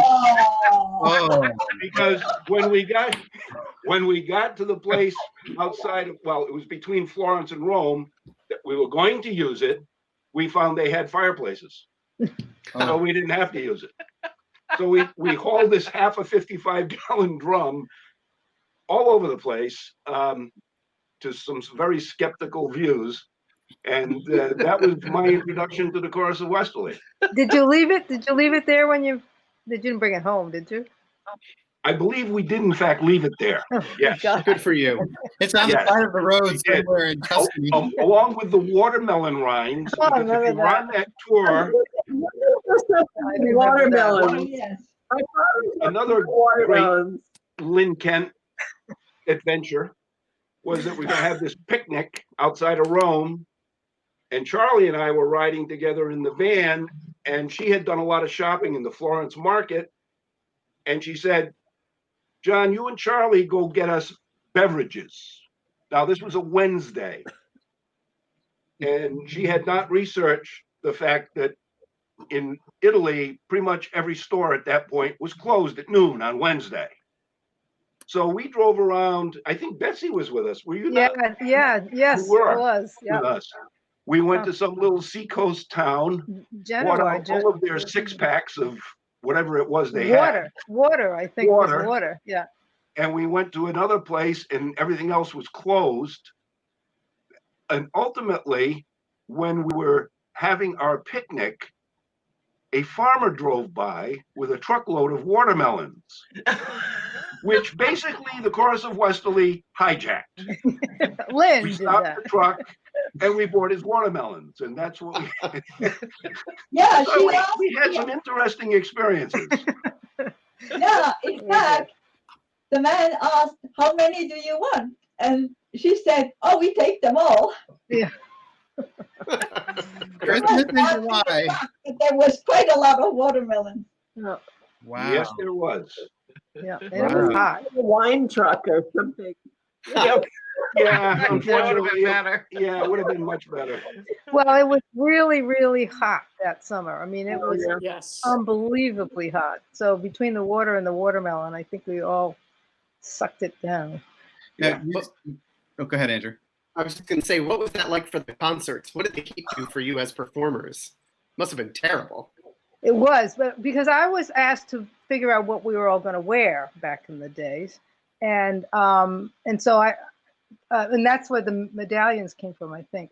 Oh, Because when we got to the place outside of, well, it was between Florence and Rome, that we were going to use it, we found they had fireplaces. So we didn't have to use it. So we hauled this half a 55-gallon drum all over the place to some very skeptical views. And that was my introduction to the Chorus of Westerly. Did you leave it? Did you leave it there when you didn't bring it home? Did you? I believe we did, in fact, leave it there. Yes. Good for you. it's on the side of the road somewhere in Tuscany. Along with the watermelon rinds. Oh, I Because if remember you were on that tour, Watermelon. Yes. another great Lynn Kent adventure was that we were going to have this picnic outside of Rome. And Charlie and I were riding together in the van, and she had done a lot of shopping in the Florence market. And she said, John, you and Charlie go get us beverages. Now, this was a Wednesday. And she had not researched the fact that in Italy, pretty much every store at that point was closed at noon on Wednesday. So we drove around. I think Betsy was with us. Were you Yeah, not? yes, You were it was. Yeah, with us? We went to some little seacoast town, bought out all of their 6-packs of whatever it was they had. Water, I think was water. Yeah. And we went to another place and everything else was closed. And ultimately, when we were having our picnic, a farmer drove by with a truckload of watermelons, which basically the Chorus of Westerly hijacked. Lynn We did stopped that. the truck and we bought his watermelons, and that's what we. Yeah, So she we asked had me. some interesting experiences. Yeah, in fact, the man asked, "How many do you want?" And she said, "Oh, we take them all." Christmas in July. There was quite a lot of watermelon. No, Wow. Yes, there was. yeah, and it was Wow. hot. A wine truck or something. Yeah, That would have unfortunately, been better. yeah, it would have been much better. Well, it was really, really hot that summer. I mean, it was Yes. unbelievably hot. So between the water and the watermelon, I think we all sucked it down. Now, Yeah. oh, go ahead, Andrew. I was just going to say, what was that like for the concerts? What did they keep do for you as performers? Must have been terrible. It was, but because I was asked to figure out what we were all going to wear back in the days, and so and that's where the medallions came from. I think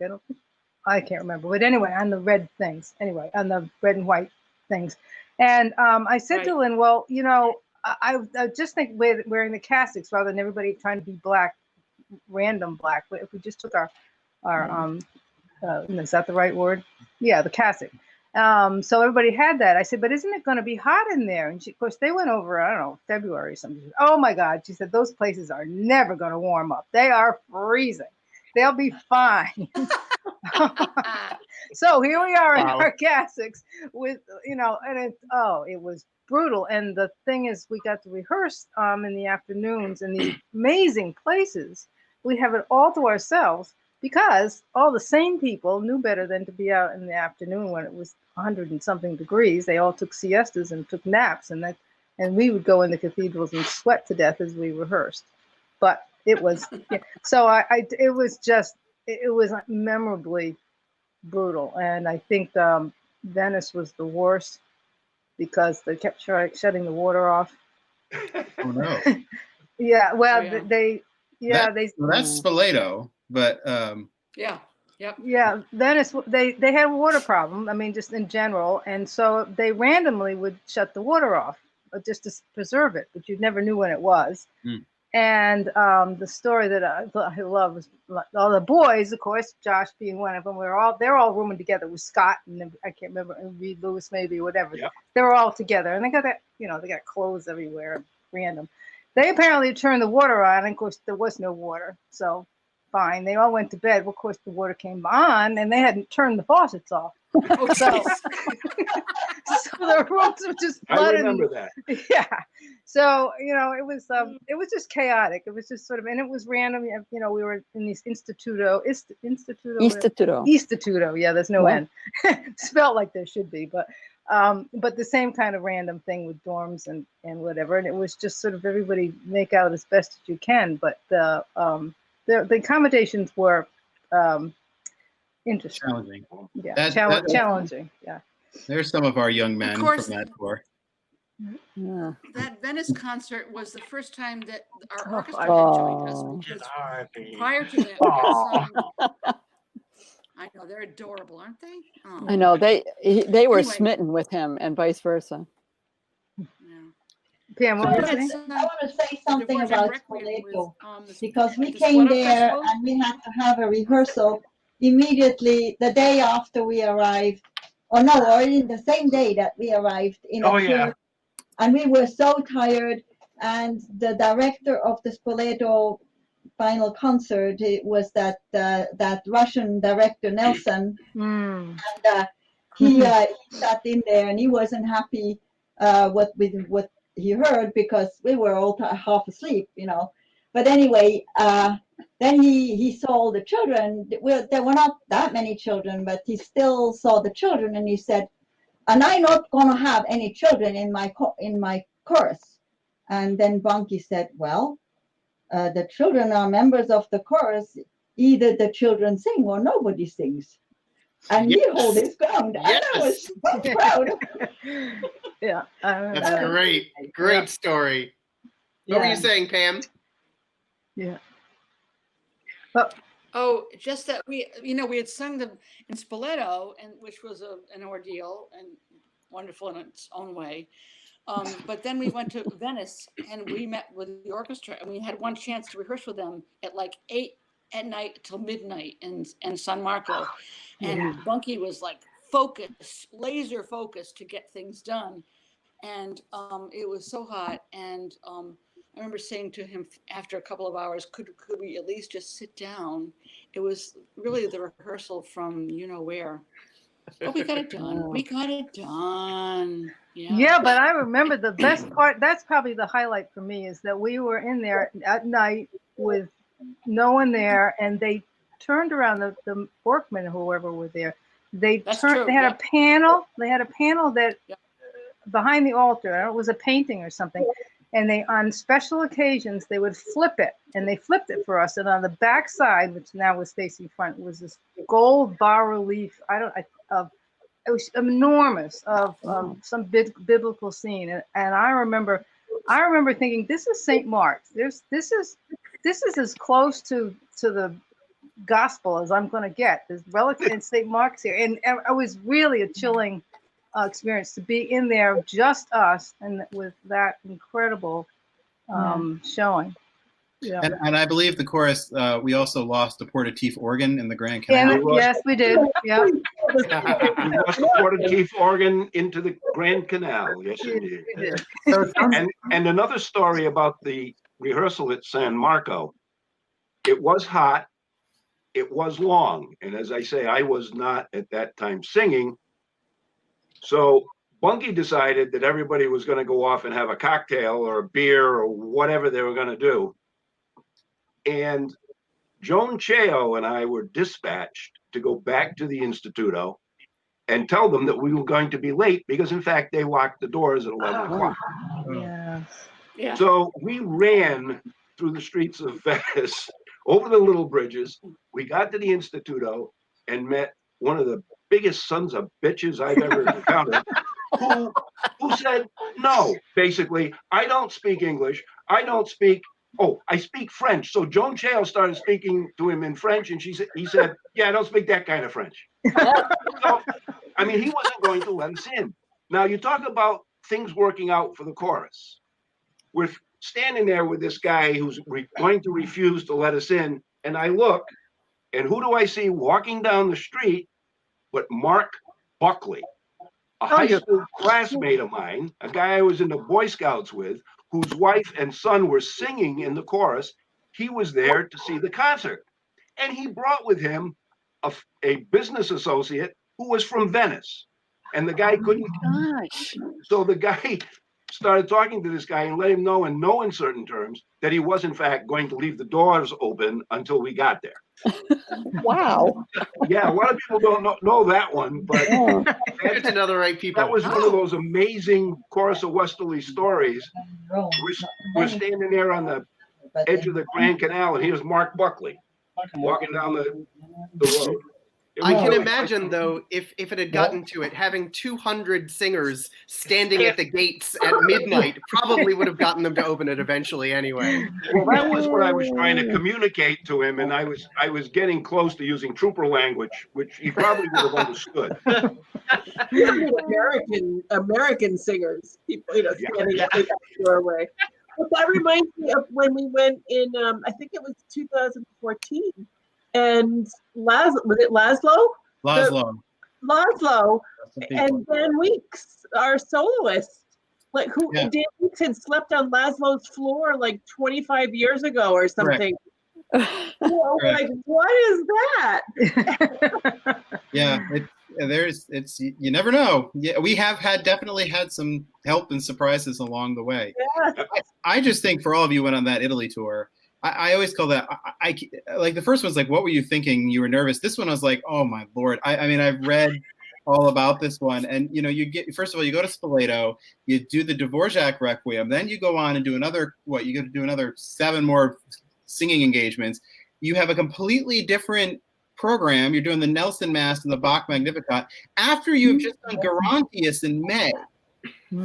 I can't remember, but anyway, on the red things, anyway, on the red and white things, and I said to Lynn, well, you know, I just think wearing the cassocks rather than everybody trying to be black, random black. If we just took our is that the right word? Yeah, the cassock. So everybody had that. I said, but isn't it going to be hot in there? And of course, they went over, I don't know, February or something. She said, oh my God. She said, those places are never going to warm up. They are freezing. They'll be fine. So here we are in Wow. our cassocks with, and it was brutal. And the thing is, we got to rehearse in the afternoons in these amazing places. We have it all to ourselves because all the sane people knew better than to be out in the afternoon when it was 100 and something degrees. They all took siestas and took naps, and we would go in the cathedrals and sweat to death as we rehearsed. But it was, so it was memorably brutal. And I think Venice was the worst because they kept shutting the water off. Oh no. Yeah, well, yeah. that's Spoleto, but Yeah. Yep. Yeah, Venice, they had a water problem. I mean, just in general, and so they randomly would shut the water off just to preserve it, but you never knew when it was. Mm. And the story that I love was all the boys, of course, Josh being one of them. They're all rooming together with Scott and I can't remember, Reed Lewis maybe, whatever. Yeah. They were all together, and they got that, they got clothes everywhere, random. They apparently turned the water on, and of course there was no water, so fine. They all went to bed. Well, of course the water came on, and they hadn't turned the faucets off. Oh, So, jeez. so the rooms were just I flooded. remember that. Yeah. So, it was just chaotic. It was just sort of, and it was random. We were in these Instituto. Yeah, there's no N. Spelled like there should be, but the same kind of random thing with dorms and whatever. And it was just sort of everybody make out as best as you can. But the accommodations were interesting. challenging. Yeah, challenging. Yeah. There's some of our young men course. from that tour. Yeah. That Venice concert was the first time that our orchestra had Oh. joined us. Because Darby. prior to that, we had some. I know they're adorable, aren't they? Oh, I know they were Anyway. smitten with him and vice versa. yeah. Pam, what I were you want saying? to say something Dvorak about Requiem Spoleto with, because we at the came Spoleto there Festival. and we had to have a rehearsal immediately the day after we arrived, or in the same day that we arrived in a Oh, yeah. church. And we were so tired. And the director of the Spoleto final concert, it was that Russian director Nelson. Mm. And he sat in there and he wasn't happy with what he heard because we were all half asleep, But anyway, then he saw all the children. There were not that many children, but he still saw the children, and he said, "And I'm not going to have any children in my chorus." And then Bunky said, "Well, the children are members of the chorus. Either the children sing or nobody sings." And he held his ground. Yes. And I was so proud. Yeah. That's great. Great story. What were you saying, Pam? Yeah. Oh, just that we had sung them in Spoleto, and which was an ordeal and wonderful in its own way. But then we went to Venice and we met with the orchestra, and we had one chance to rehearse with them at like 8 at night till midnight in San Marco. And Bunky was like laser focused to get things done. And it was so hot. And I remember saying to him after a couple of hours, could we at least just sit down? It was really the rehearsal from where. But we got it done. We got it done. Yeah, but I remember the best part. That's probably the highlight for me, is that we were in there at night with no one there, and they turned around, the workmen, whoever were there. They had a panel. They had a panel that behind the altar. I don't know, it was a painting or something. And they, on special occasions, they would flip it, and they flipped it for us. And on the back side, which now was facing front, was this gold bas relief. It was enormous of some biblical scene, and I remember thinking, this is St. Mark's. This is as close to the gospel as I'm going to get. There's relative in St. Mark's here, and it was really a chilling experience to be in there, just us, and with that incredible showing. Yeah. And I believe the chorus, we also lost the portatif organ in the Grand Canal. And yes, we did. Yeah. We lost the portatif organ into the Grand Canal. Yes, indeed. We did. So it sounds- And another story about the rehearsal at San Marco. It was hot. It was long. And as I say, I was not at that time singing. So Bunky decided that everybody was going to go off and have a cocktail or a beer or whatever they were going to do. And Joan Cheo and I were dispatched to go back to the Instituto and tell them that we were going to be late because, in fact, they locked the doors at 11 o'clock. Yes. Yeah. So we ran through the streets of Venice, over the little bridges. We got to the Instituto and met one of the biggest sons of bitches I've ever encountered, who said, no, basically, I don't speak English. I don't speak, I speak French. So Joan Cheo started speaking to him in French, and he said, yeah, I don't speak that kind of French. So, I mean, he wasn't going to let us in. Now, you talk about things working out for the chorus. We're standing there with this guy who's going to refuse to let us in, and I look, and who do I see walking down the street but Mark Buckley, a high school classmate of mine, a guy I was in the Boy Scouts with, whose wife and son were singing in the chorus. He was there to see the concert. And he brought with him a business associate who was from Venice. And the guy couldn't. Gosh. So the guy started talking to this guy and let him know in no uncertain terms that he was, in fact, going to leave the doors open until we got there. Wow. Yeah, a lot of people don't know that one, but Good to know the right people. that was one of those amazing Chorus of Westerly stories. We're standing there on the edge of the Grand Canal, and here's Mark Buckley walking down the road. It I was can really imagine, though, if it had gotten to it, having 200 singers standing at the gates at midnight probably would have gotten them to open it eventually anyway. Well, that was what I was trying to communicate to him, and I was getting close to using trooper language, which he probably would have understood. American singers, people, standing at the doorway. But that reminds me of when we went in, I think it was 2014, and was it Laszlo? Laszlo, and Dan Weeks, our soloist, like Dan Weeks had slept on Laszlo's floor like 25 years ago or something. Like, what is that? Yeah, it's you never know. Yeah, we have definitely had some help and surprises along the way. Yeah. I just think for all of you who went on that Italy tour, I always call that, I like the first one's like, what were you thinking? You were nervous. This one I was like, oh my Lord. I mean, I've read all about this one. And, first of all, you go to Spoleto, you do the Dvorak Requiem, then you go on and do another 7 more singing engagements. You have a completely different program. You're doing the Nelson Mass and the Bach Magnificat after you've just done Gerontius in May.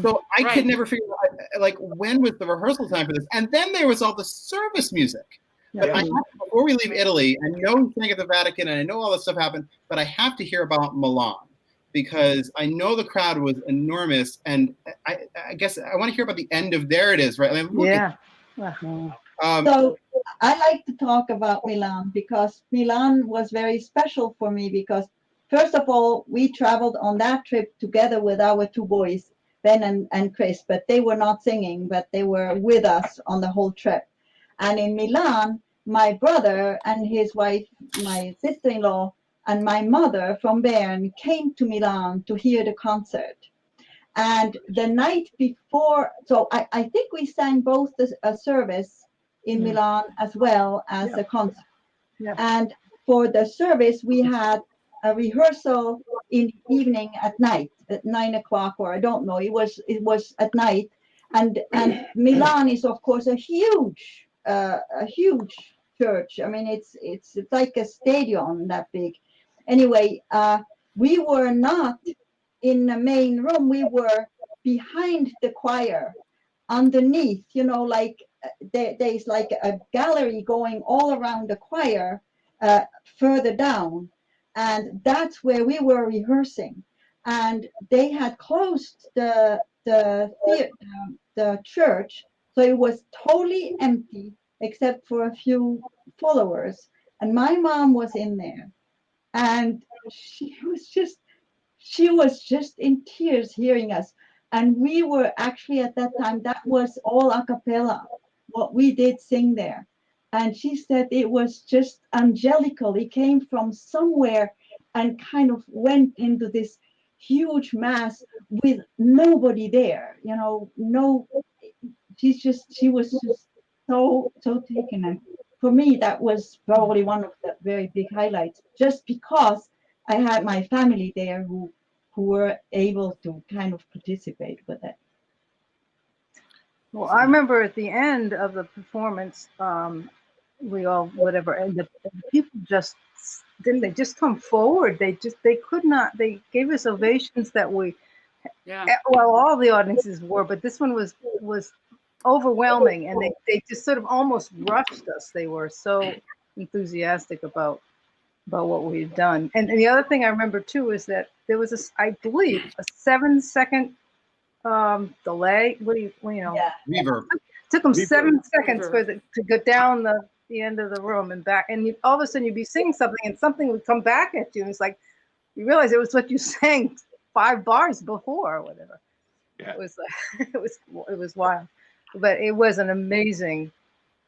So I could never figure out, like, when was the rehearsal time for this? And then there was all the service music. But before we leave Italy, I know he's at the Vatican, and I know all this stuff happened, but I have to hear about Milan, because I know the crowd was enormous, and I guess I want to hear about the end of There It Is, right? I mean, so I like to talk about Milan, because Milan was very special for me, because first of all, we traveled on that trip together with our 2 boys, Ben and Chris, but they were not singing, but they were with us on the whole trip. And in Milan, my brother and his wife, my sister-in-law, and my mother from Bern came to Milan to hear the concert. And the night before, so I think we sang both a service in Milan as well as a concert. Yeah. And for the service, we had a rehearsal in the evening at night at 9 o'clock, or I don't know. It was at night, and Milan is of course a huge church. I mean, it's like a stadium that big. Anyway, we were not in the main room. We were behind the choir, underneath. Like there's like a gallery going all around the choir, further down. And that's where we were rehearsing, and they had closed the church, so it was totally empty. except for a few followers. And my mom was in there, and she was just in tears hearing us. And we were actually at that time, that was all a cappella, what we did sing there. And she said it was just angelical. It came from somewhere and kind of went into this huge mass with nobody there, no, she was just so taken. And for me, that was probably one of the very big highlights, just because I had my family there who were able to kind of participate with it. Well, I remember at the end of the performance, we all whatever, and the people just didn't they just come forward? They could not. They gave us ovations that well, all the audiences were, but this one was overwhelming, and they just sort of almost rushed us. They were so enthusiastic about what we had done. And the other thing I remember too is that there was I believe a 7-second delay. What do you know? Yeah. Reverb. Took them Reverb. 7 seconds to go down the end of the room and back, and all of a sudden you'd be singing something and something would come back at you, and it's like you realize it was what you sang 5 bars before or whatever. Yeah. It was it was wild, but it was an amazing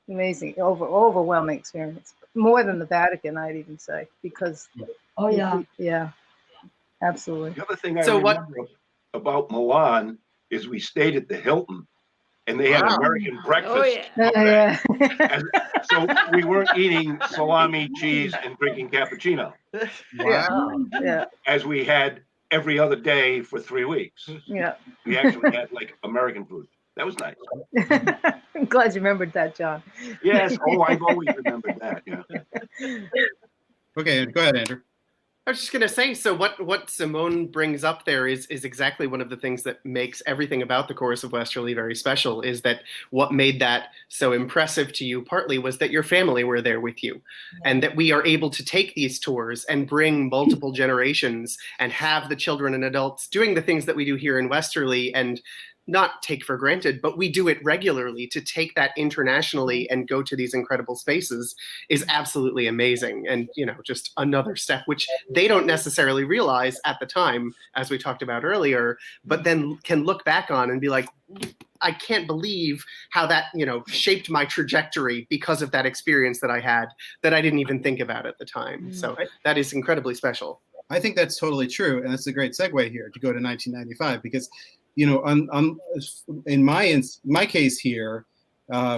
overwhelming experience, more than the Vatican, I'd even say, because Oh yeah. Absolutely. The other thing I So what- remember about Milan is we stayed at the Hilton, and they had Wow. American breakfast. Oh, yeah. And so we weren't eating salami, cheese, and drinking cappuccino, Yeah. as we had every other day for 3 weeks. Yeah. We actually had like American food. That was nice. I'm glad you remembered that, John. Yes. Oh, I've always remembered that. Yeah. Okay, go ahead, Andrew. I was just going to say, so what Simone brings up there is exactly one of the things that makes everything about the Chorus of Westerly very special, is that what made that so impressive to you partly was that your family were there with you, and that we are able to take these tours and bring multiple generations and have the children and adults doing the things that we do here in Westerly and not take for granted, but we do it regularly. To take that internationally and go to these incredible spaces is absolutely amazing. And, just another step, which they don't necessarily realize at the time, as we talked about earlier, but then can look back on and be like, I can't believe how that, shaped my trajectory because of that experience that I had that I didn't even think about at the time. So that is incredibly special. I think that's totally true, and that's a great segue here to go to 1995, because in my case here, I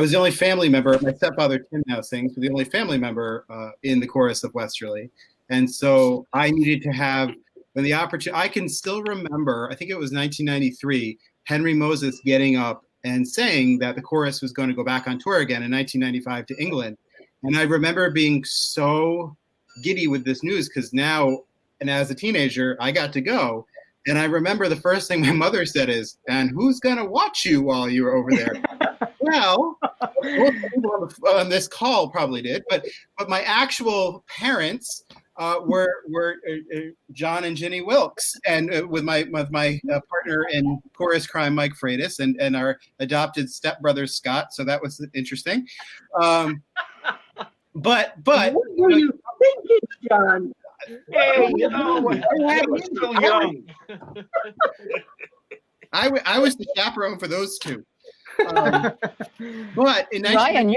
was the only family member. My stepfather Tim now sings, but the only family member in the Chorus of Westerly, and so I needed to have the opportunity. I can still remember, I think it was 1993, Henry Moses getting up and saying that the chorus was going to go back on tour again in 1995 to England, and I remember being so giddy with this news because now, and as a teenager, I got to go. And I remember the first thing my mother said is, "And who's going to watch you while you're over there?" Well, most people on this call probably did, but my actual parents were John and Ginny Wilkes, and with my partner in chorus crime, Mike Freitas, and our adopted stepbrother Scott. So that was interesting. But what were you thinking, John? Hey, I was still young. I was the chaperone for those two. But in Ryan,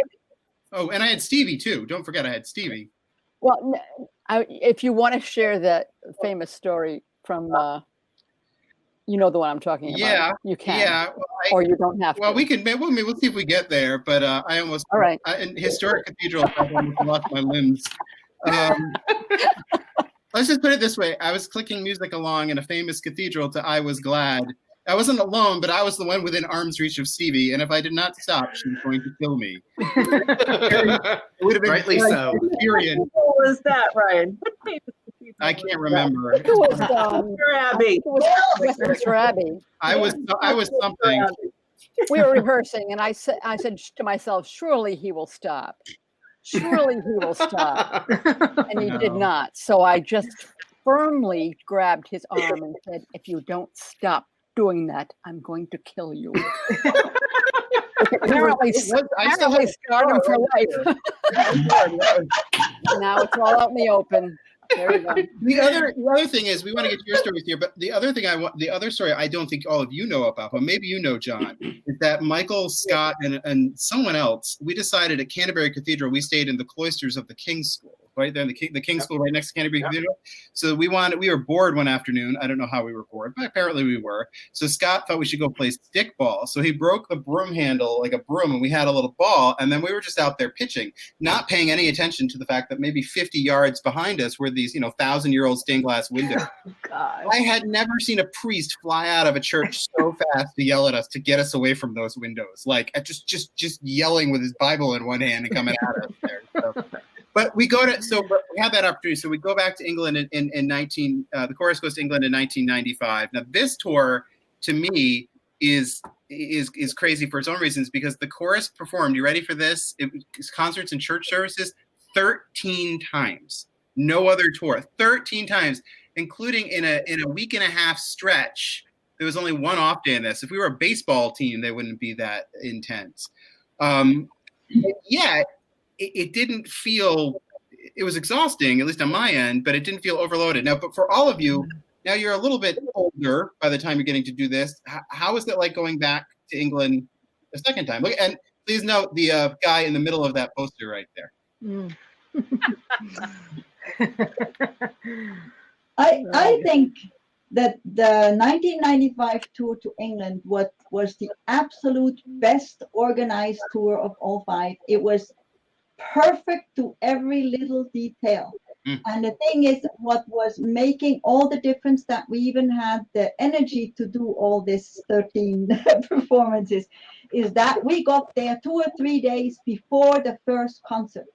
and I had Stevie too. Don't forget, I had Stevie. well, if you want to share that famous story from, the one I'm talking about. Yeah, you can. Yeah, or you don't have to. Well, we'll see if we get there. But I almost, all right. In historic cathedral, I almost lost my limbs. Let's just put it this way. I was clicking music along in a famous cathedral to I Was Glad. I wasn't alone, but I was the one within arm's reach of Stevie, and if I did not stop, she was going to kill me. It would have been Rightly so. What was that, Ryan? I can't remember. It was Westminster Abbey. it was Westminster Abbey. I was something. We were rehearsing, and I said to myself, surely he will stop. Surely he will stop. And he did not. So I just firmly grabbed his arm and said, if you don't stop doing that, I'm going to kill you. Apparently, I still apparently have scarred him for life. Now it's all out in the open. There you go. The other thing is, we want to get your stories here, but the other story I don't think all of you know about, but maybe you know, John, is that Michael, Scott, and someone else, we decided at Canterbury Cathedral, we stayed in the cloisters of the King's School, right there in the King's School right next to Canterbury Cathedral. So we were bored one afternoon. I don't know how we were bored, but apparently we were. So Scott thought we should go play stickball. So he broke the broom handle like a broom, and we had a little ball, and then we were just out there pitching, not paying any attention to the fact that maybe 50 yards behind us were these, 1,000-year-old stained glass windows. God. I had never seen a priest fly out of a church so fast to yell at us to get us away from those windows, like just yelling with his Bible in one hand and coming at us there. So, but we had that opportunity. So we go back to England the chorus goes to England in 1995. Now this tour, to me, is crazy for its own reasons, because the chorus performed, you ready for this? It was concerts and church services 13 times. No other tour, 13 times, including in a week and a half stretch. There was only one off day in this. If we were a baseball team, they wouldn't be that intense. It didn't feel, it was exhausting, at least on my end, but it didn't feel overloaded. Now, but for all of you, now you're a little bit older by the time you're getting to do this. How is it like going back to England a second time? Look, and please note the guy in the middle of that poster right there. I think that the 1995 tour to England was the absolute best organized tour of all five. It was perfect to every little detail. And the thing is, what was making all the difference, that we even had the energy to do all this 13 performances, is that we got there 2 or 3 days before the first concert.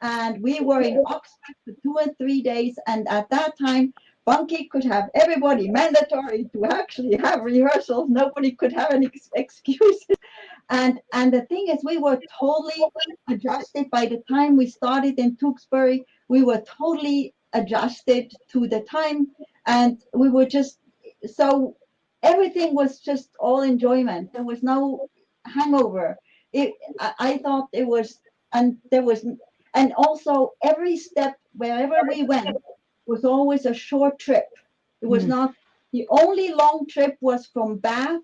And we were in Oxford for 2 or 3 days. And at that time, Bunky could have everybody mandatory to actually have rehearsals. Nobody could have any excuses. And the thing is, we were totally adjusted. By the time we started in Tewkesbury, we were totally adjusted to the time. And we were just, so everything was just all enjoyment. There was no hangover. I thought it was, and also every step, wherever we went, was always a short trip. It was not, the only long trip was from Bath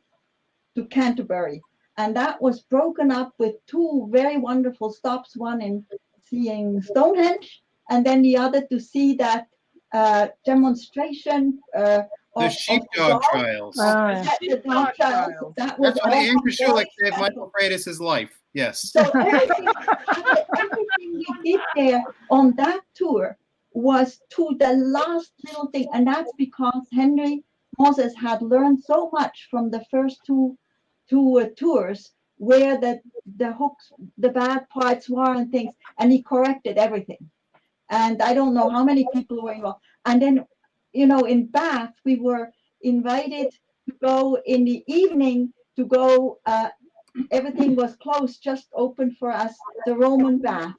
to Canterbury. And that was broken up with 2 very wonderful stops, one in seeing Stonehenge, and then the other to see that demonstration The sheepdog trials. The dog trials. That's why the anchor show saved Michael Freitas' life. Yes. So everything we did there on that tour was to the last little thing, and that's because Henry Moses had learned so much from the first two tours, where the hooks, the bad parts were and things, and he corrected everything. And I don't know how many people were involved. And then, in Bath, we were invited to go in the evening to go. Everything was closed, just open for us, the Roman baths.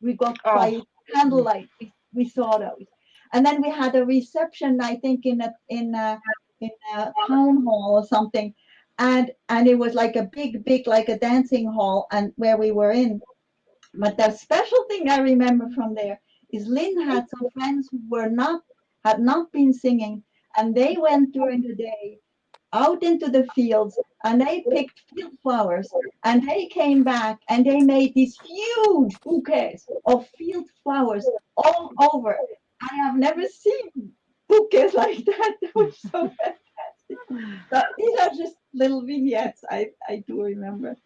We got by candlelight. We saw those. And then we had a reception, I think, in a town hall or something. And it was like a big, like a dancing hall, and where we were in. But the special thing I remember from there is Lynn had some friends who had not been singing, and they went during the day out into the fields, and they picked field flowers, and they came back and they made these huge bouquets of field flowers all over. I have never seen bouquets like that. That was so fantastic. But these are just little vignettes I do remember.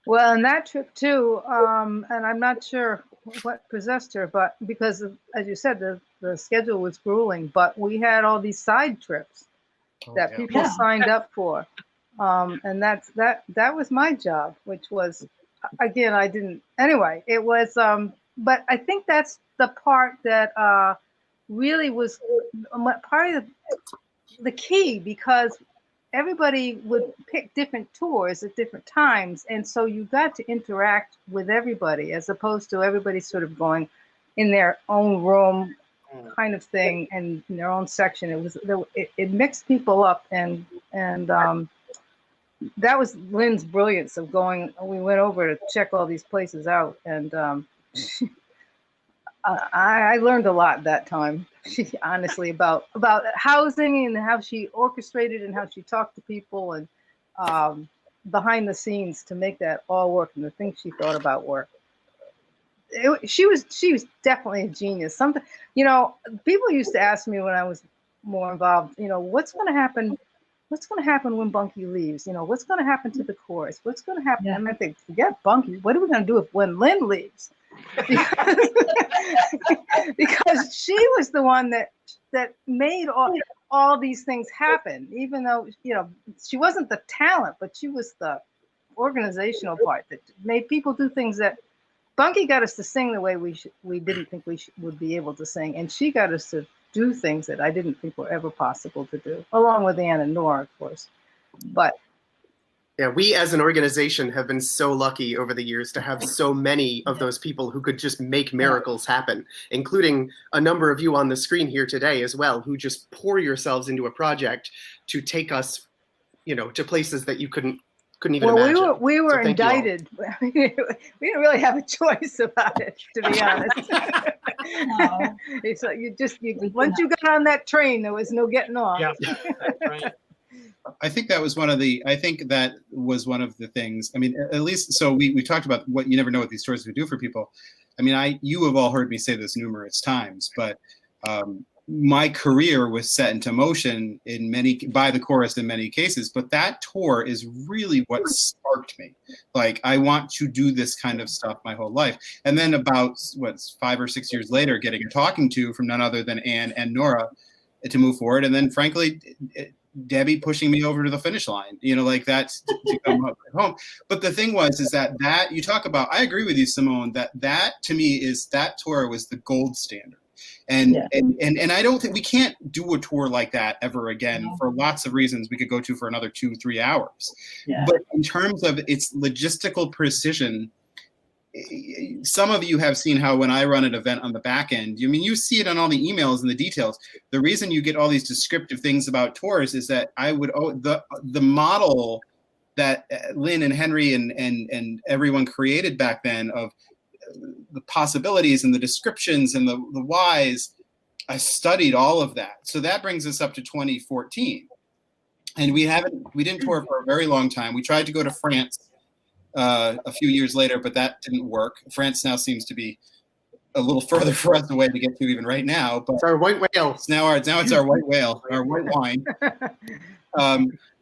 Well, and that trip too, and I'm not sure what possessed her, but because as you said, the schedule was grueling, but we had all these side trips that people signed up for. And that was my job, which was, again, I didn't, anyway, it was, but I think that's the part that really was part of the key, because everybody would pick different tours at different times. And so you got to interact with everybody, as opposed to everybody sort of going in their own room kind of thing and in their own section. It mixed people up, and that was Lynn's brilliance of going. We went over to check all these places out, and I learned a lot that time. Honestly, about housing and how she orchestrated and how she talked to people and behind the scenes to make that all work and the things she thought about work. She was definitely a genius. Something, people used to ask me when I was more involved, what's going to happen? What's going to happen when Bunky leaves? What's going to happen to the chorus? What's going to happen? Yeah. And I think, forget Bunky. What are we going to do when Lynn leaves? Because she was the one that made all these things happen. Even though she wasn't the talent, but she was the organizational part that made people do things that. Bunky got us to sing the way we didn't think we would be able to sing, and she got us to do things that I didn't think were ever possible to do, along with Ann and Nora, of course. But yeah, we as an organization have been so lucky over the years to have so many of those people who could just make miracles happen, including a number of you on the screen here today as well, who just pour yourselves into a project to take us, to places that you couldn't even imagine. We were So thank you all. indicted. We didn't really have a choice about it, to be honest. No. It's like once you got on that train, there was no getting off. Yeah, that's right. I think that was one of the things. I mean, at least, so we talked about what you never know what these stories would do for people. I mean, you have all heard me say this numerous times, but my career was set into motion by the chorus in many cases, but that tour is really what sparked me. Like, I want to do this kind of stuff my whole life. And then about 5 or 6 years later, getting a talking to from none other than Ann and Nora to move forward. And then frankly, Debbie pushing me over to the finish line, like that's to come up home. But the thing is that you talk about, I agree with you, Simone, that to me that tour was the gold standard. And I don't think we can't do a tour like that ever again for lots of reasons we could go to for another 2-3 hours. Yeah. But in terms of its logistical precision, some of you have seen how when I run an event on the back end, you see it on all the emails and the details. The reason you get all these descriptive things about tours is that the model that Lynn and Henry and everyone created back then of the possibilities and the descriptions and the whys, I studied all of that. So that brings us up to 2014. And we didn't tour for a very long time. We tried to go to France a few years later, but that didn't work. France now seems to be a little further for us away to get to even right now. But it's our white whale. Now it's our white whale, our white wine.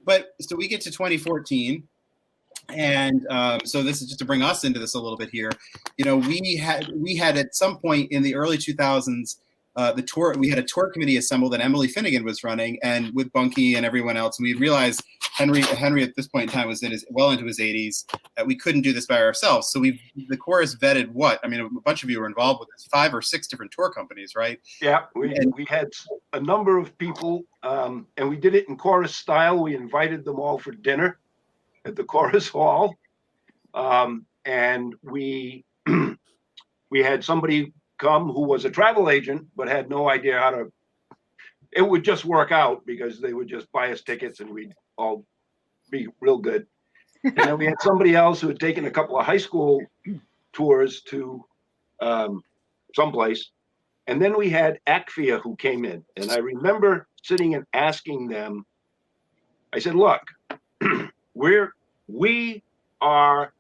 But so we get to 2014. And so this is just to bring us into this a little bit here. We had at some point in the early 2000s, we had a tour committee assembled that Emily Finnegan was running, and with Bunky and everyone else. And we realized Henry at this point in time was well into his 80s, that we couldn't do this by ourselves. So the chorus vetted a bunch of you were involved with this, 5 or 6 different tour companies, right? Yeah, we had a number of people, and we did it in chorus style. We invited them all for dinner at the chorus hall, and we had somebody come who was a travel agent but had no idea how to. It would just work out because they would just buy us tickets and we'd all be real good. And then we had somebody else who had taken a couple of high school tours to someplace, and then we had ACFIA who came in, and I remember sitting and asking them. I said, "Look, we are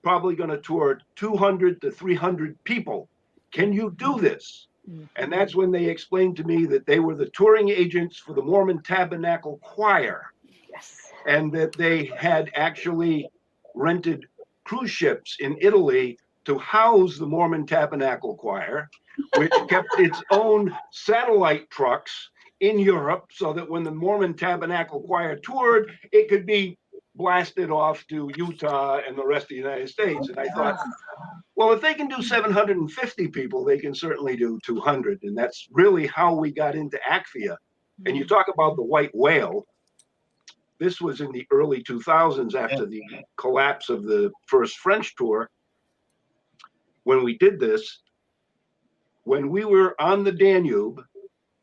probably going to tour 200 to 300 people. Can you do this?" And that's when they explained to me that they were the touring agents for the Mormon Tabernacle Choir. Yes. And that they had actually rented cruise ships in Italy to house the Mormon Tabernacle Choir, which kept its own satellite trucks in Europe so that when the Mormon Tabernacle Choir toured, it could be blasted off to Utah and the rest of the United States. And I thought, well, if they can do 750 people, they can certainly do 200. And that's really how we got into ACFIA. And you talk about the white whale. This was in the early 2000s after the collapse of the first French tour. When we did this, when we were on the Danube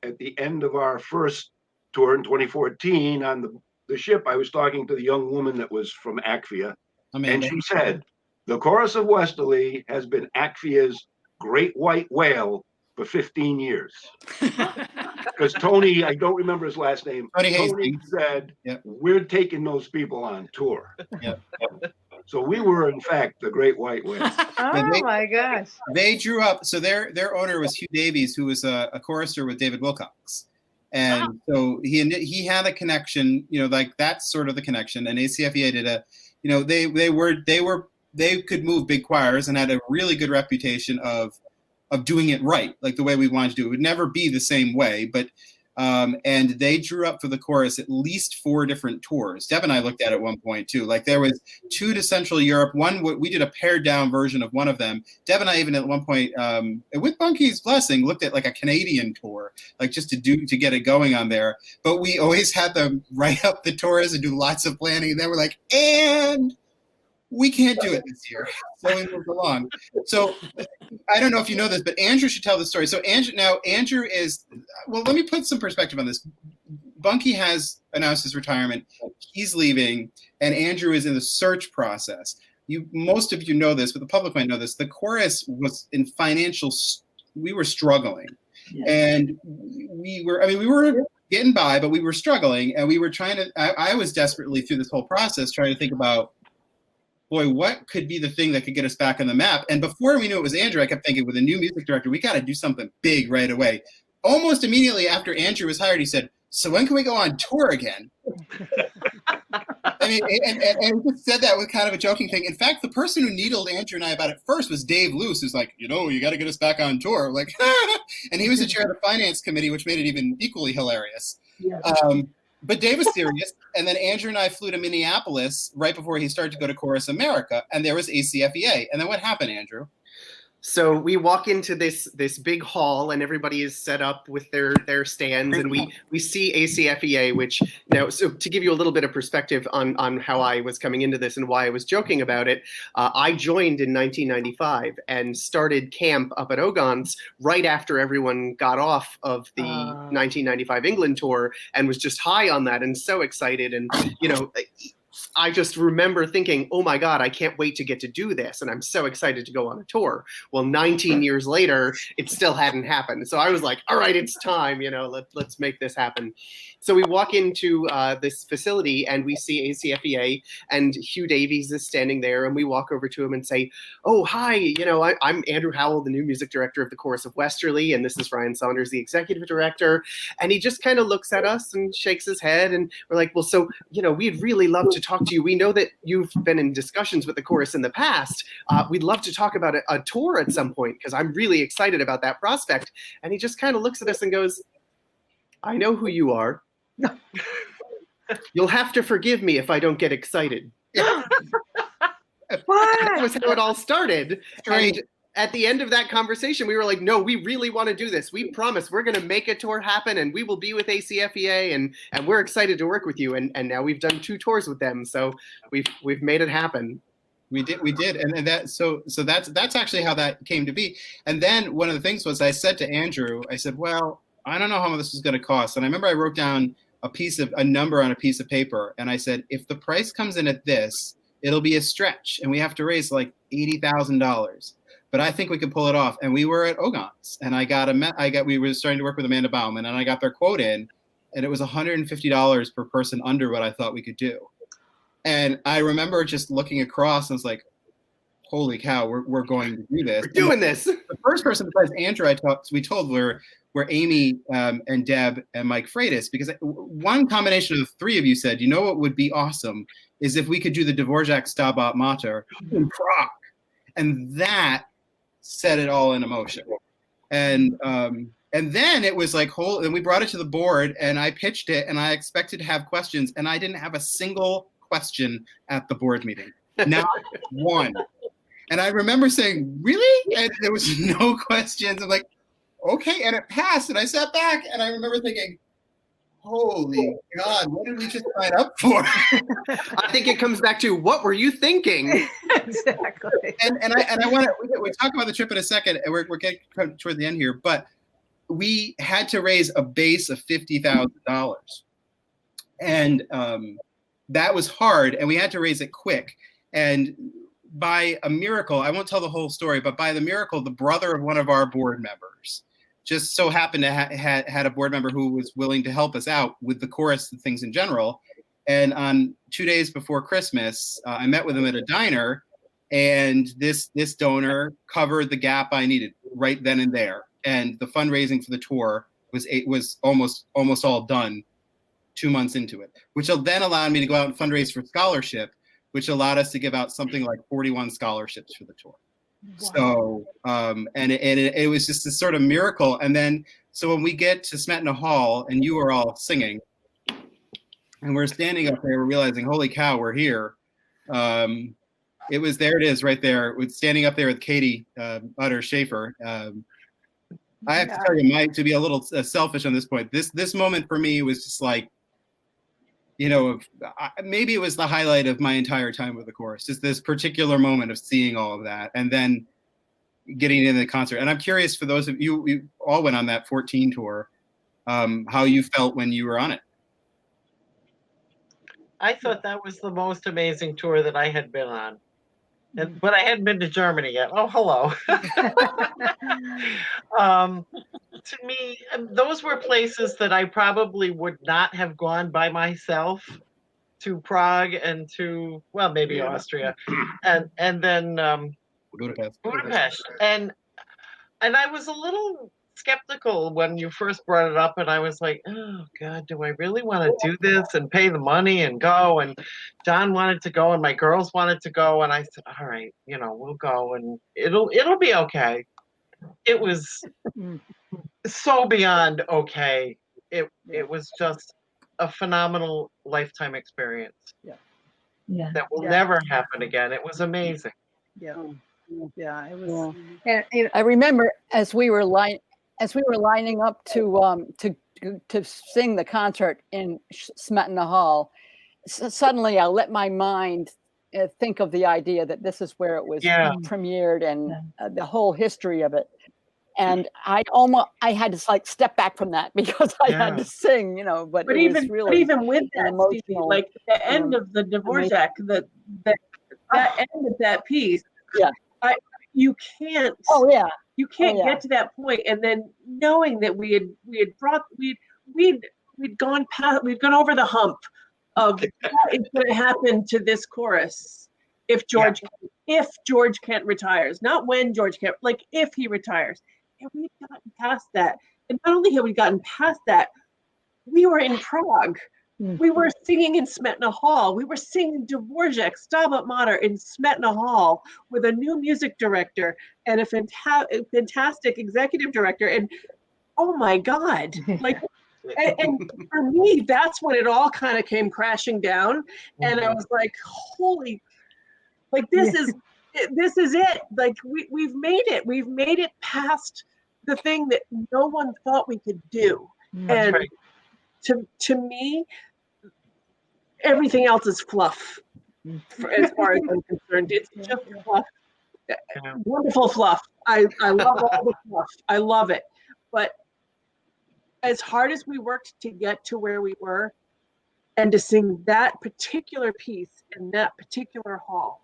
at the end of our first tour in 2014 on the the ship, I was talking to the young woman that was from ACFIA, and Amanda. she said, the Chorus of Westerly has been ACFIA's great white whale for 15 years. Because Tony, I don't remember his last name, Tony Tony Hastings. said, Yep. we're taking those people on tour. Yep. So we were, in fact, the great white whale. Oh my gosh. They drew up. So their owner was Hugh Davies, who was a chorister with David Wilcox, and so he had a connection. You know, like that's sort of the connection. And ACFEA did a, you know, they could move big choirs and had a really good reputation of doing it right, like the way we wanted to do it. It would never be the same way, but and they drew up for the chorus at least 4 different tours. Deb and I looked at it at one point too. Like there was 2 to Central Europe. One, we did a pared down version of one of them. Deb and I even at one point, with Bunky's blessing, looked at like a Canadian tour, like just to get it going on there. But we always had them write up the tours and do lots of planning. And then we're like, and we can't do it this year. So we moved along. So I don't know if you know this, but Andrew should tell the story. So Andrew is, well, let me put some perspective on this. Bunky has announced his retirement. He's leaving, and Andrew is in the search process. Most of you know this, but the public might know this. The chorus was in we were struggling. Yeah. And we were getting by, but we were struggling, and we were trying to, I was desperately through this whole process trying to think about, boy, what could be the thing that could get us back on the map? And before we knew it was Andrew, I kept thinking, with a new music director, we got to do something big right away. Almost immediately after Andrew was hired, he said, so when can we go on tour again? I mean, and he just said that with kind of a joking thing. In fact, the person who needled Andrew and I about it first was Dave Luce, who's like, you got to get us back on tour. Like, and he was the chair of the finance committee, which made it even equally hilarious. Yeah. But Dave was serious, and then Andrew and I flew to Minneapolis right before he started to go to Chorus America, and there was ACFEA. And then what happened, Andrew? So we walk into this big hall, and everybody is set up with their stands, and we see ACFEA, which now, so to give you a little bit of perspective on how I was coming into this and why I was joking about it, I joined in 1995 and started camp up at Ogons right after everyone got off of the 1995 England tour, and was just high on that and so excited. And, I just remember thinking, oh my God, I can't wait to get to do this. And I'm so excited to go on a tour. Well, 19 years later, it still hadn't happened. So I was like, all right, it's time, let's make this happen. So we walk into this facility and we see ACFEA, and Hugh Davies is standing there, and we walk over to him and say, oh, hi, I'm Andrew Howell, the new music director of the Chorus of Westerly, and this is Ryan Saunders, the executive director. And he just kind of looks at us and shakes his head, and we're like, well, so, we'd really love to talk to you. We know that you've been in discussions with the chorus in the past. We'd love to talk about a tour at some point, because I'm really excited about that prospect. And he just kind of looks at us and goes, I know who you are. You'll have to forgive me if I don't get excited. That was how it all started. And at the end of that conversation, we were like, no, we really want to do this. We promise we're going to make a tour happen, and we will be with ACFEA, and we're excited to work with you. And now we've done 2 tours with them. So we've made it happen. We did. And that, so that's actually how that came to be. And then one of the things was, I said to Andrew, I said, well, I don't know how much this is going to cost. And I remember I wrote down a number on a piece of paper, and I said, if the price comes in at this, it'll be a stretch, and we have to raise like $80,000. But I think we could pull it off. And we were at Ogons, and we were starting to work with Amanda Bauman, and I got their quote in, and it was $150 per person under what I thought we could do. And I remember just looking across, and I was like, holy cow, we're going to do this. We're doing this. The first person besides Andrew we told were Amy and Deb and Mike Freitas, because one combination of the 3 of you said, what would be awesome is if we could do the Dvorak Stabat Mater in Prague. And that set it all in motion. And then it was like, and we brought it to the board, and I pitched it, and I expected to have questions, and I didn't have a single question at the board meeting. Not one. And I remember saying, really? And there was no questions. I'm like, okay. And it passed, and I sat back, and I remember thinking, holy God, what did we just sign up for? I think it comes back to, what were you thinking? Exactly. And I want to, we'll talk about the trip in a second, and we're getting toward the end here, but we had to raise a base of $50,000. And that was hard, and we had to raise it quick. And by a miracle, I won't tell the whole story, but by the miracle, the brother of one of our board members just so happened to had a board member who was willing to help us out with the chorus and things in general. And on 2 days before Christmas, I met with him at a diner, and this donor covered the gap I needed right then and there. And the fundraising for the tour was almost all done 2 months into it, which then allowed me to go out and fundraise for scholarship, which allowed us to give out something like 41 scholarships for the tour. Wow. So, and it was just this sort of miracle. And then, so when we get to Smetana Hall and you are all singing and we're standing up there, we're realizing, holy cow, we're here. It was, there it is right there, with standing up there with Katie Utter Schaefer. I have to tell you, to be a little selfish on this point, this moment for me was just like, you know, maybe it was the highlight of my entire time with the chorus, just this particular moment of seeing all of that and then getting into the concert. And I'm curious, for those of you, you all went on that 14 tour, how you felt when you were on it. I thought that was the most amazing tour that I had been on. But I hadn't been to Germany yet. Oh, hello. To me, those were places that I probably would not have gone by myself, to Prague and to, well, maybe Austria, and then Budapest. And I was a little skeptical when you first brought it up, and I was like, oh God, do I really want to do this and pay the money and go? And John wanted to go and my girls wanted to go, and I said, all right, you know, we'll go and it'll be okay. It was so beyond okay. It was just a phenomenal lifetime experience. Yeah. That will never happen again. It was amazing. Yeah, it was. And I remember as we were lining up to sing the concert in Smetana Hall, suddenly I let my mind think of the idea that this is where it was premiered and the whole history of it. And I had to like step back from that because I had to sing, you know. But even with that, Stevie, like the end and of the Dvorak, that end of that piece, you can't. Oh yeah. You can't get to that point, and then knowing that we'd gone over the hump of what is going to happen to this chorus if George Kent retires, not when George Kent, like if he retires. And we'd gotten past that. And not only have we gotten past that, we were in Prague. We were singing in Smetana Hall. We were singing Dvorak, Stabat Mater in Smetana Hall with a new music director and a fantastic executive director. And oh my God, like, and for me, that's when it all kind of came crashing down. And I was like, holy, like this is it. Like we've made it. We've made it past the thing that no one thought we could do. And to me, everything else is fluff. As far as I'm concerned, it's just fluff. Wonderful fluff. I love all the fluff. I love it. But as hard as we worked to get to where we were, and to sing that particular piece in that particular hall,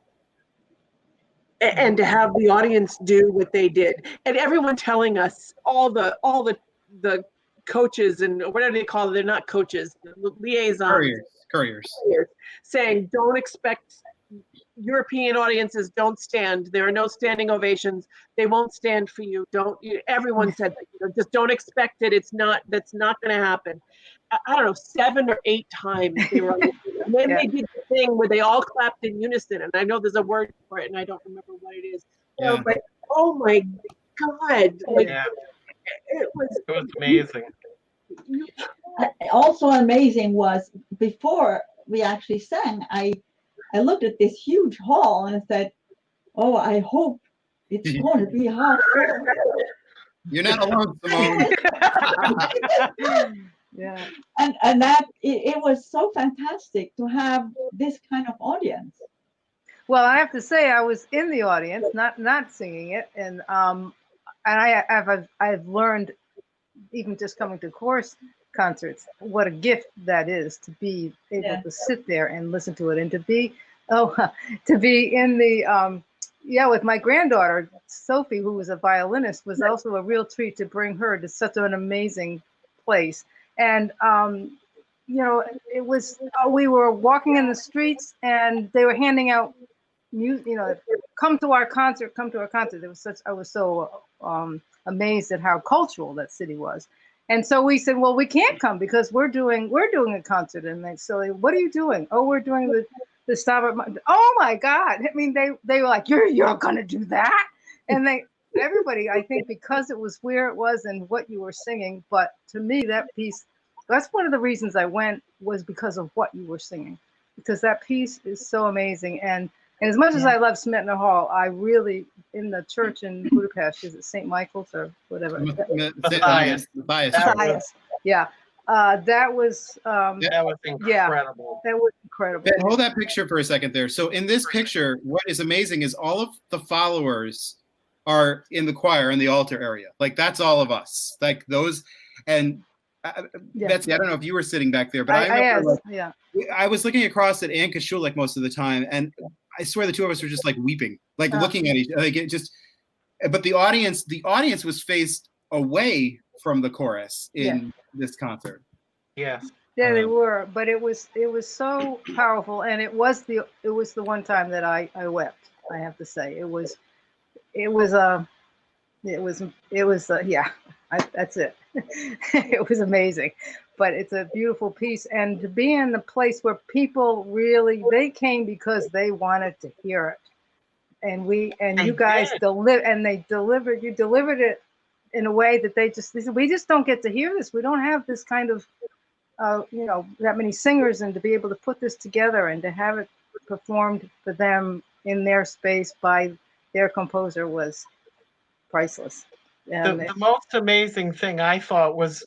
and to have the audience do what they did, and everyone telling us, all the coaches and whatever they call it, they're not coaches, liaisons, couriers, saying, don't expect European audiences, don't stand. There are no standing ovations. They won't stand for you. Everyone said that, just don't expect it. That's not going to happen. I don't know, 7 or 8 times they were on the, and then they did the thing where they all clapped in unison, and I know there's a word for it and I don't remember what it is. I was like, oh my God, like it was amazing. Also amazing was, before we actually sang, I looked at this huge hall and I said, oh, I hope it's going to be hard. You're not alone, Simone. Yeah. And that it was so fantastic to have this kind of audience. Well, I have to say I was in the audience, not singing it, and I've learned, even just coming to chorus concerts. What a gift that is to be able to sit there and listen to it, and to be to be in the with my granddaughter Sophie, who was a violinist, was also a real treat to bring her to such an amazing place. And it was we were walking in the streets and they were handing out music, come to our concert, come to our concert. I was so amazed at how cultural that city was. And so we said, well, we can't come because we're doing a concert. And so what are you doing? Oh, we're doing the Stop. Oh my God. I mean, they were like, you're gonna do that? And everybody, I think, because it was where it was and what you were singing. But to me, that piece, that's one of the reasons I went, was because of what you were singing, because that piece is so amazing. And as much as I love Smetana Hall, I really, in the church in Budapest, is it St. Michael's or whatever? Matthias. Matthias. Yeah. That was incredible. That was incredible. Ben, hold that picture for a second there. So in this picture, what is amazing is all of the followers are in the choir in the altar area. Like, that's all of us. Like those, and Betsy, I don't know if you were sitting back there, but I was looking across at Ann Kashulek most of the time, and I swear the two of us were just like weeping, like looking at each other. Like, it just, but the audience was faced away from the chorus in this concert. Yes. Yeah, they were, but it was so powerful, and it was the one time that I wept. I have to say, that's it. It was amazing, but it's a beautiful piece, and to be in the place where people really, they came because they wanted to hear it, and you guys delivered it in a way that they said, we just don't get to hear this. We don't have this kind of that many singers, and to be able to put this together and to have it performed for them in their space by their composer was priceless. The most amazing thing I thought was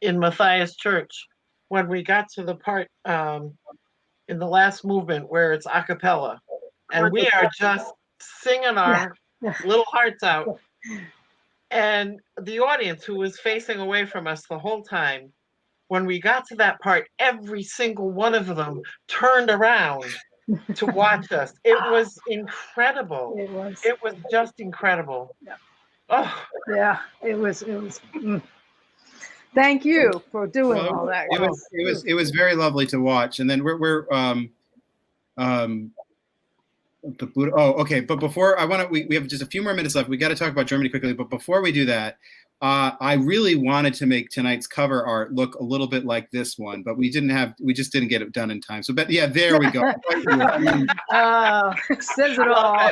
in Matthias Church, when we got to the part in the last movement where it's a cappella, and we are just singing our little hearts out. And the audience, who was facing away from us the whole time, when we got to that part, every single one of them turned around to watch us. It was incredible. It was just incredible. Yeah. Oh. Yeah, it was. Thank you for doing all that. It was very lovely to watch. And then but before we have just a few more minutes left. We got to talk about Germany quickly. But before we do that, I really wanted to make tonight's cover art look a little bit like this one, but we just didn't get it done in time. So, but yeah, there we go. Says it all.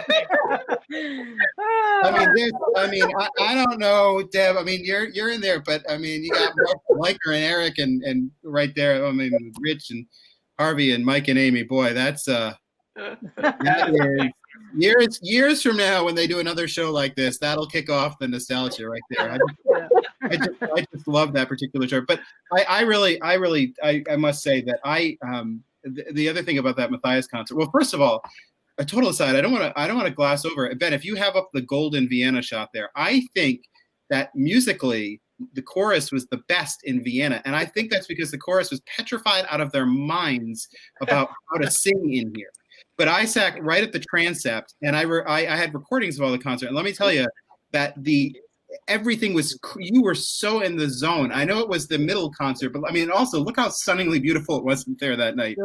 I don't know, Deb. I mean, you're in there, but I mean, you got Mike and Eric and right there. I mean, Rich and Harvey and Mike and Amy. Boy, that's that is years from now, when they do another show like this, that'll kick off the nostalgia right there. I just love that particular chart. But I must say that the other thing about that Matthias concert. Well, first of all, a total aside, I don't want to gloss over it. Ben, if you have up the golden Vienna shot there, I think that musically the chorus was the best in Vienna, and I think that's because the chorus was petrified out of their minds about how to sing in here. But I sat right at the transept, and I had recordings of all the concert. And let me tell you that everything was, you were so in the zone. I know it was the middle concert, but I mean, also look how stunningly beautiful it wasn't there that night.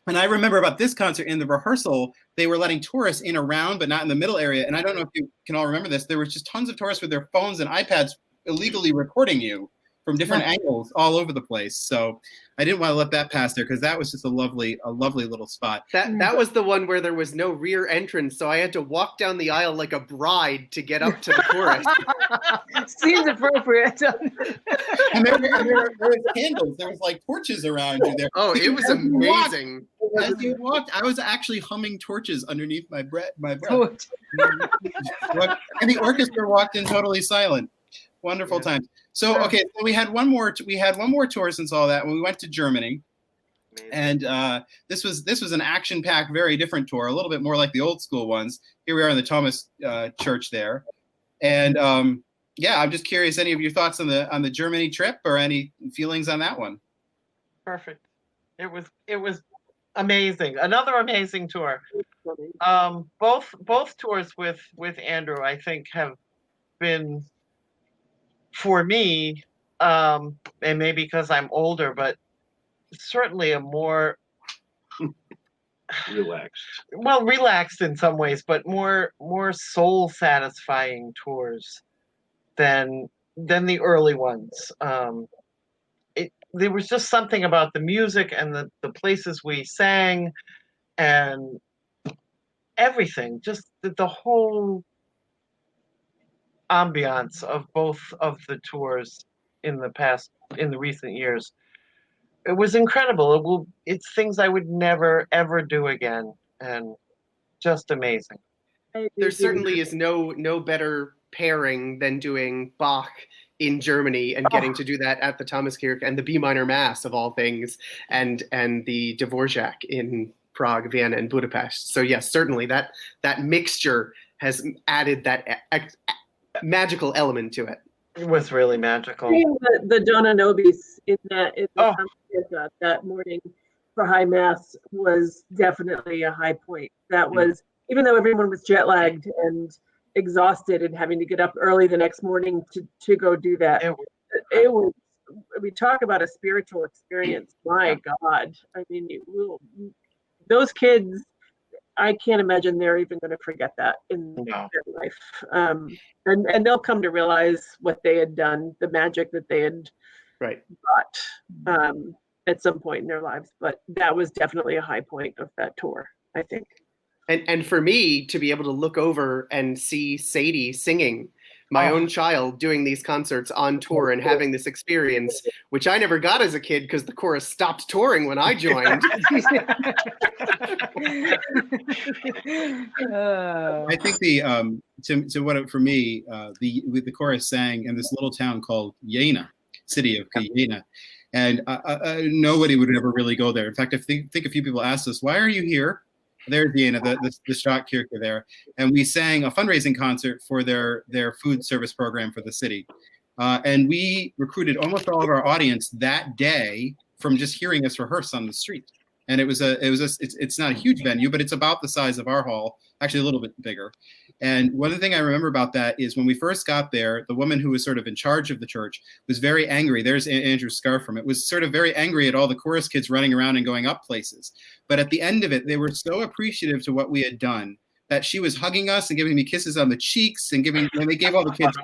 And I remember about this concert in the rehearsal, they were letting tourists in around, but not in the middle area. And I don't know if you can all remember this. There was just tons of tourists with their phones and iPads illegally recording you from different angles all over the place. So I didn't want to let that pass there, because that was just a lovely little spot. That was the one where there was no rear entrance, so I had to walk down the aisle like a bride to get up to the chorus. Seems appropriate. And there was candles. There was like torches around you there. Oh, it was amazing. As you walked, I was actually humming torches underneath my breath. And the orchestra walked in totally silent. Wonderful time. So okay, so we had one more tour since all that when we went to Germany. And this was an action-packed, very different tour, a little bit more like the old school ones. Here we are in the Thomas Church there. And yeah, I'm just curious, any of your thoughts on the Germany trip or any feelings on that one? Perfect. It was amazing. Another amazing tour. Both tours with Andrew, I think, have been, for me, and maybe because I'm older, but certainly a more relaxed in some ways, but more soul satisfying tours than the early ones. There was just something about the music and the places we sang and everything, just the whole ambiance of both of the tours in the recent years. It was incredible. It's things I would never ever do again, and just amazing. There certainly is no better pairing than doing Bach in Germany and getting to do that at the Thomaskirche and the B minor Mass of all things, and the Dvorak in Prague, Vienna, and Budapest. So yes, certainly that mixture has added that magical element to it. It was really magical. The Dona Nobis in that morning for High Mass was definitely a high point. That was, even though everyone was jet lagged and exhausted and having to get up early the next morning to go do that, it was, we talk about a spiritual experience. My God. I mean, those kids, I can't imagine they're even going to forget that in their life. And they'll come to realize what they had done, the magic that they had brought at some point in their lives. But that was definitely a high point of that tour, I think. And for me to be able to look over and see Sadie singing, my own child, doing these concerts on tour and having this experience, which I never got as a kid because the chorus stopped touring when I joined. I think for me, the chorus sang in this little town called Jena, city of Jena, and nobody would ever really go there. In fact, I think a few people asked us, "Why are you here?" There's Jena, the Stadtkirche there, and we sang a fundraising concert for their food service program for the city, and we recruited almost all of our audience that day from just hearing us rehearse on the street. And it's not a huge venue, but it's about the size of our hall, actually a little bit bigger. And one thing I remember about that is when we first got there, the woman who was sort of in charge of the church was very angry. There's Andrew's scarf from it. Was sort of very angry at all the chorus kids running around and going up places. But at the end of it, they were so appreciative to what we had done that she was hugging us and giving me kisses on the cheeks and they gave all the kids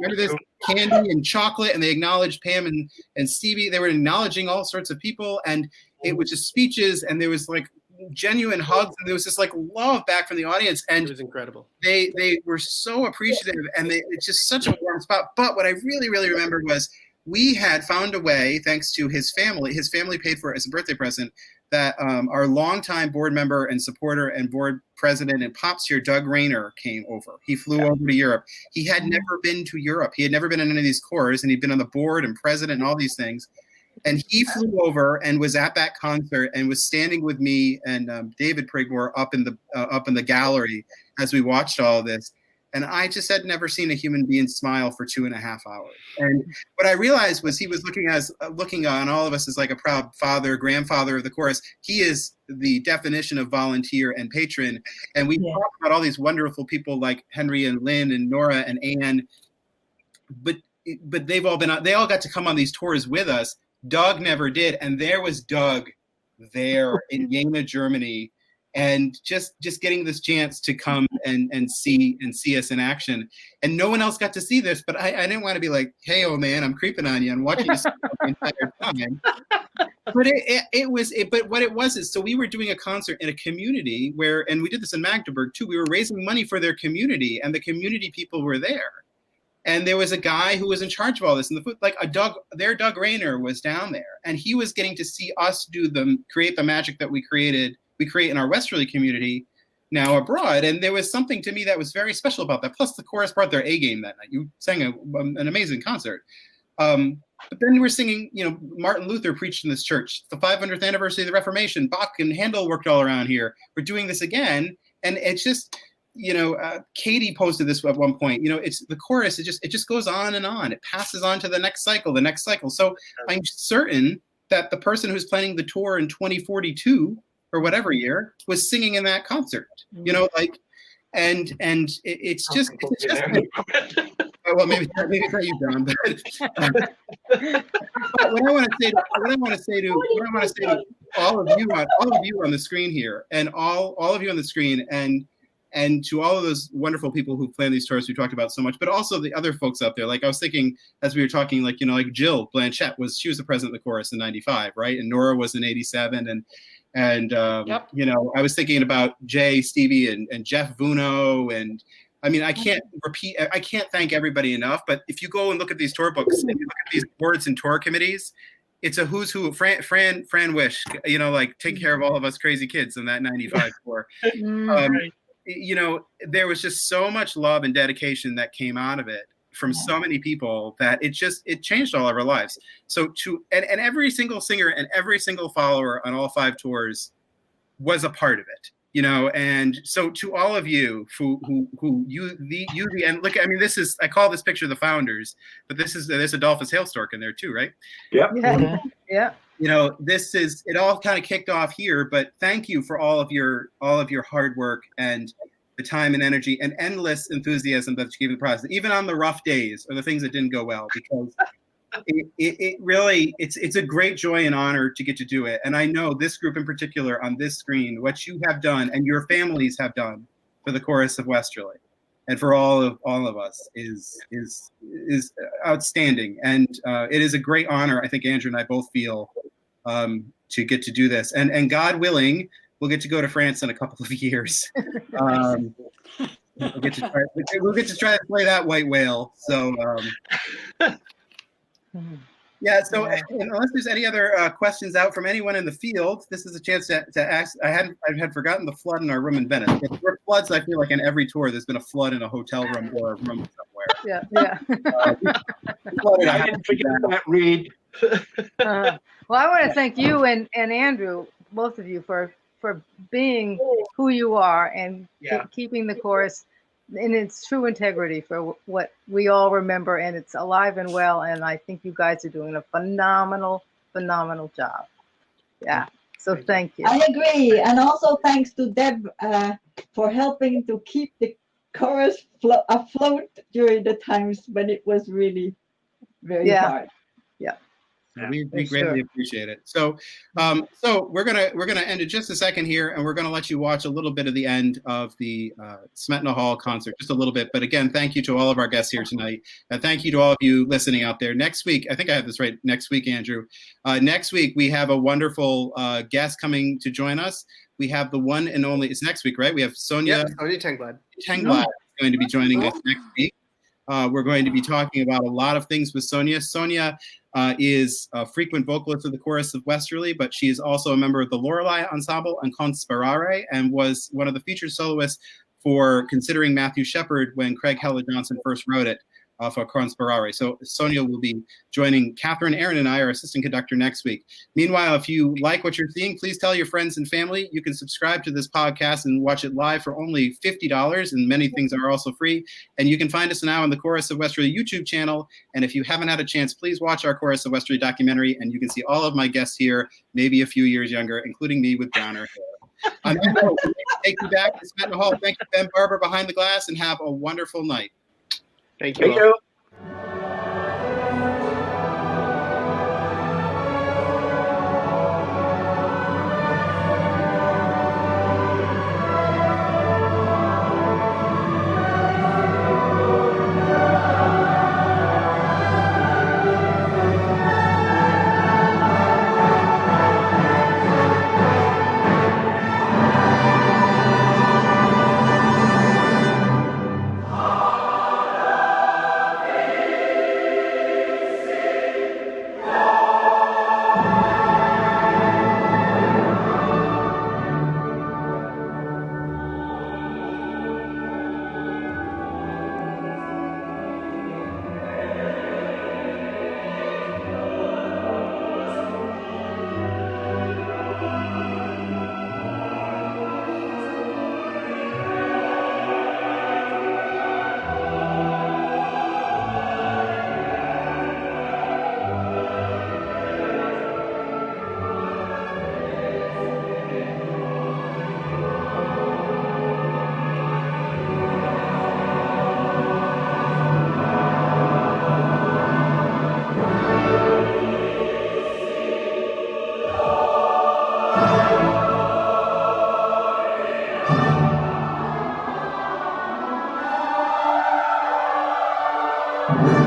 candy and chocolate, and they acknowledged Pam and Stevie. They were acknowledging all sorts of people, and it was just speeches, and there was like genuine hugs, and there was this like love back from the audience, and it was incredible. They were so appreciative, and it's just such a warm spot. But what I really, really remember was we had found a way, thanks to his family paid for it as a birthday present, that our longtime board member and supporter and board president and pops here, Doug Rayner, came over. He flew over to Europe. He had never been to Europe. He had never been in any of these corps, and he'd been on the board and president and all these things. And he flew over and was at that concert and was standing with me and David Prigmore up in the gallery as we watched all of this. And I just had never seen a human being smile for 2.5 hours. And what I realized was he was looking on all of us as like a proud father, grandfather of the chorus. He is the definition of volunteer and patron. And we talked about all these wonderful people like Henry and Lynn and Nora and Anne, but they all got to come on these tours with us. Doug never did. And there was Doug there in Jena, Germany, and just getting this chance to come and see us in action. And no one else got to see this, but I didn't want to be like, hey, old man, I'm creeping on you and watching you the entire time. But what it was is, so we were doing a concert in a community and we did this in Magdeburg too. We were raising money for their community, and the community people were there. And there was a guy who was in charge of all this, and Doug Rayner was down there, and he was getting to see us create the magic that we create in our Westerly community now abroad. And there was something to me that was very special about that. Plus the chorus brought their A game that night. You sang an amazing concert. But then you were singing, Martin Luther preached in this church, the 500th anniversary of the Reformation. Bach and Handel worked all around here. We're doing this again. And it's just, Katie posted this at one point. It's the chorus. It just goes on and on. It passes on to the next cycle. So I'm certain that the person who's planning the tour in 2042 or whatever year was singing in that concert. And it's just well, maybe not you, John. But what I want to say to all of you on the screen here, and all of you on the screen, and to all of those wonderful people who plan these tours we talked about so much, but also the other folks out there. Like I was thinking as we were talking, like Jill Blanchette she was the president of the chorus in '95, right? And Nora was in '87, and Yep. I was thinking about Jay, Stevie, and Jeff Vuno, and I mean I can't thank everybody enough. But if you go and look at these tour books and you look at these boards and tour committees, it's a who's who. Fran Wish, take care of all of us crazy kids in that '95 tour. There was just so much love and dedication that came out of it from so many people that it changed all of our lives. So and every single singer and every single follower on all 5 tours was a part of it, and so to all of you who and look, I mean, I call this picture the founders, but there's Adolphus Hailstork in there too, right? Yep. Yeah. It all kind of kicked off here, but thank you for all of your hard work and the time and energy and endless enthusiasm that you gave the process, even on the rough days or the things that didn't go well, because it really, it's a great joy and honor to get to do it. And I know this group in particular on this screen, what you have done and your families have done for the Chorus of Westerly and for all of us is outstanding. And it is a great honor. I think Andrew and I both feel to get to do this, and God willing, we'll get to go to France in a couple of years. We'll get to try to play that white whale. So yeah. So unless there's any other questions out from anyone in the field, this is a chance to ask. I had forgotten the flood in our room in Venice. If there are floods, I feel like in every tour there's been a flood in a hotel room or a room somewhere. Yeah. I didn't forget that, Reed. Well, I want to thank you and Andrew, both of you, for being who you are and keeping the chorus in its true integrity for what we all remember, and it's alive and well. And I think you guys are doing a phenomenal job. Yeah. So thank you. I agree, and also thanks to Deb for helping to keep the chorus afloat during the times when it was really very hard. We greatly appreciate it. So we're gonna end in just a second here, and we're gonna let you watch a little bit of the end of the Smetana Hall concert, just a little bit. But again, thank you to all of our guests here tonight, and thank you to all of you listening out there. Next week, I think I have this right. Next week, Andrew. Next week we have a wonderful guest coming to join us. We have the one and only. It's next week, right? We have Sonia Tengblad going to be joining us next week. We're going to be talking about a lot of things with Sonia. Sonia is a frequent vocalist of the Chorus of Westerly, but she is also a member of the Lorelei Ensemble and Conspirare, and was one of the featured soloists for Considering Matthew Shepard when Craig Heller Johnson first wrote it for Conspirare. So Sonia will be joining Catherine, Aaron, and I, our assistant conductor, next week. Meanwhile, if you like what you're seeing, please tell your friends and family. You can subscribe to this podcast and watch it live for only $50, and many things are also free. And you can find us now on the Chorus of Westerly YouTube channel. And if you haven't had a chance, please watch our Chorus of Westerly documentary, and you can see all of my guests here, maybe a few years younger, including me with browner hair. On that note, we'll take you back to Smetana Hall. Thank you, Ben Barber, behind the glass, and have a wonderful night. Thank you. Bye.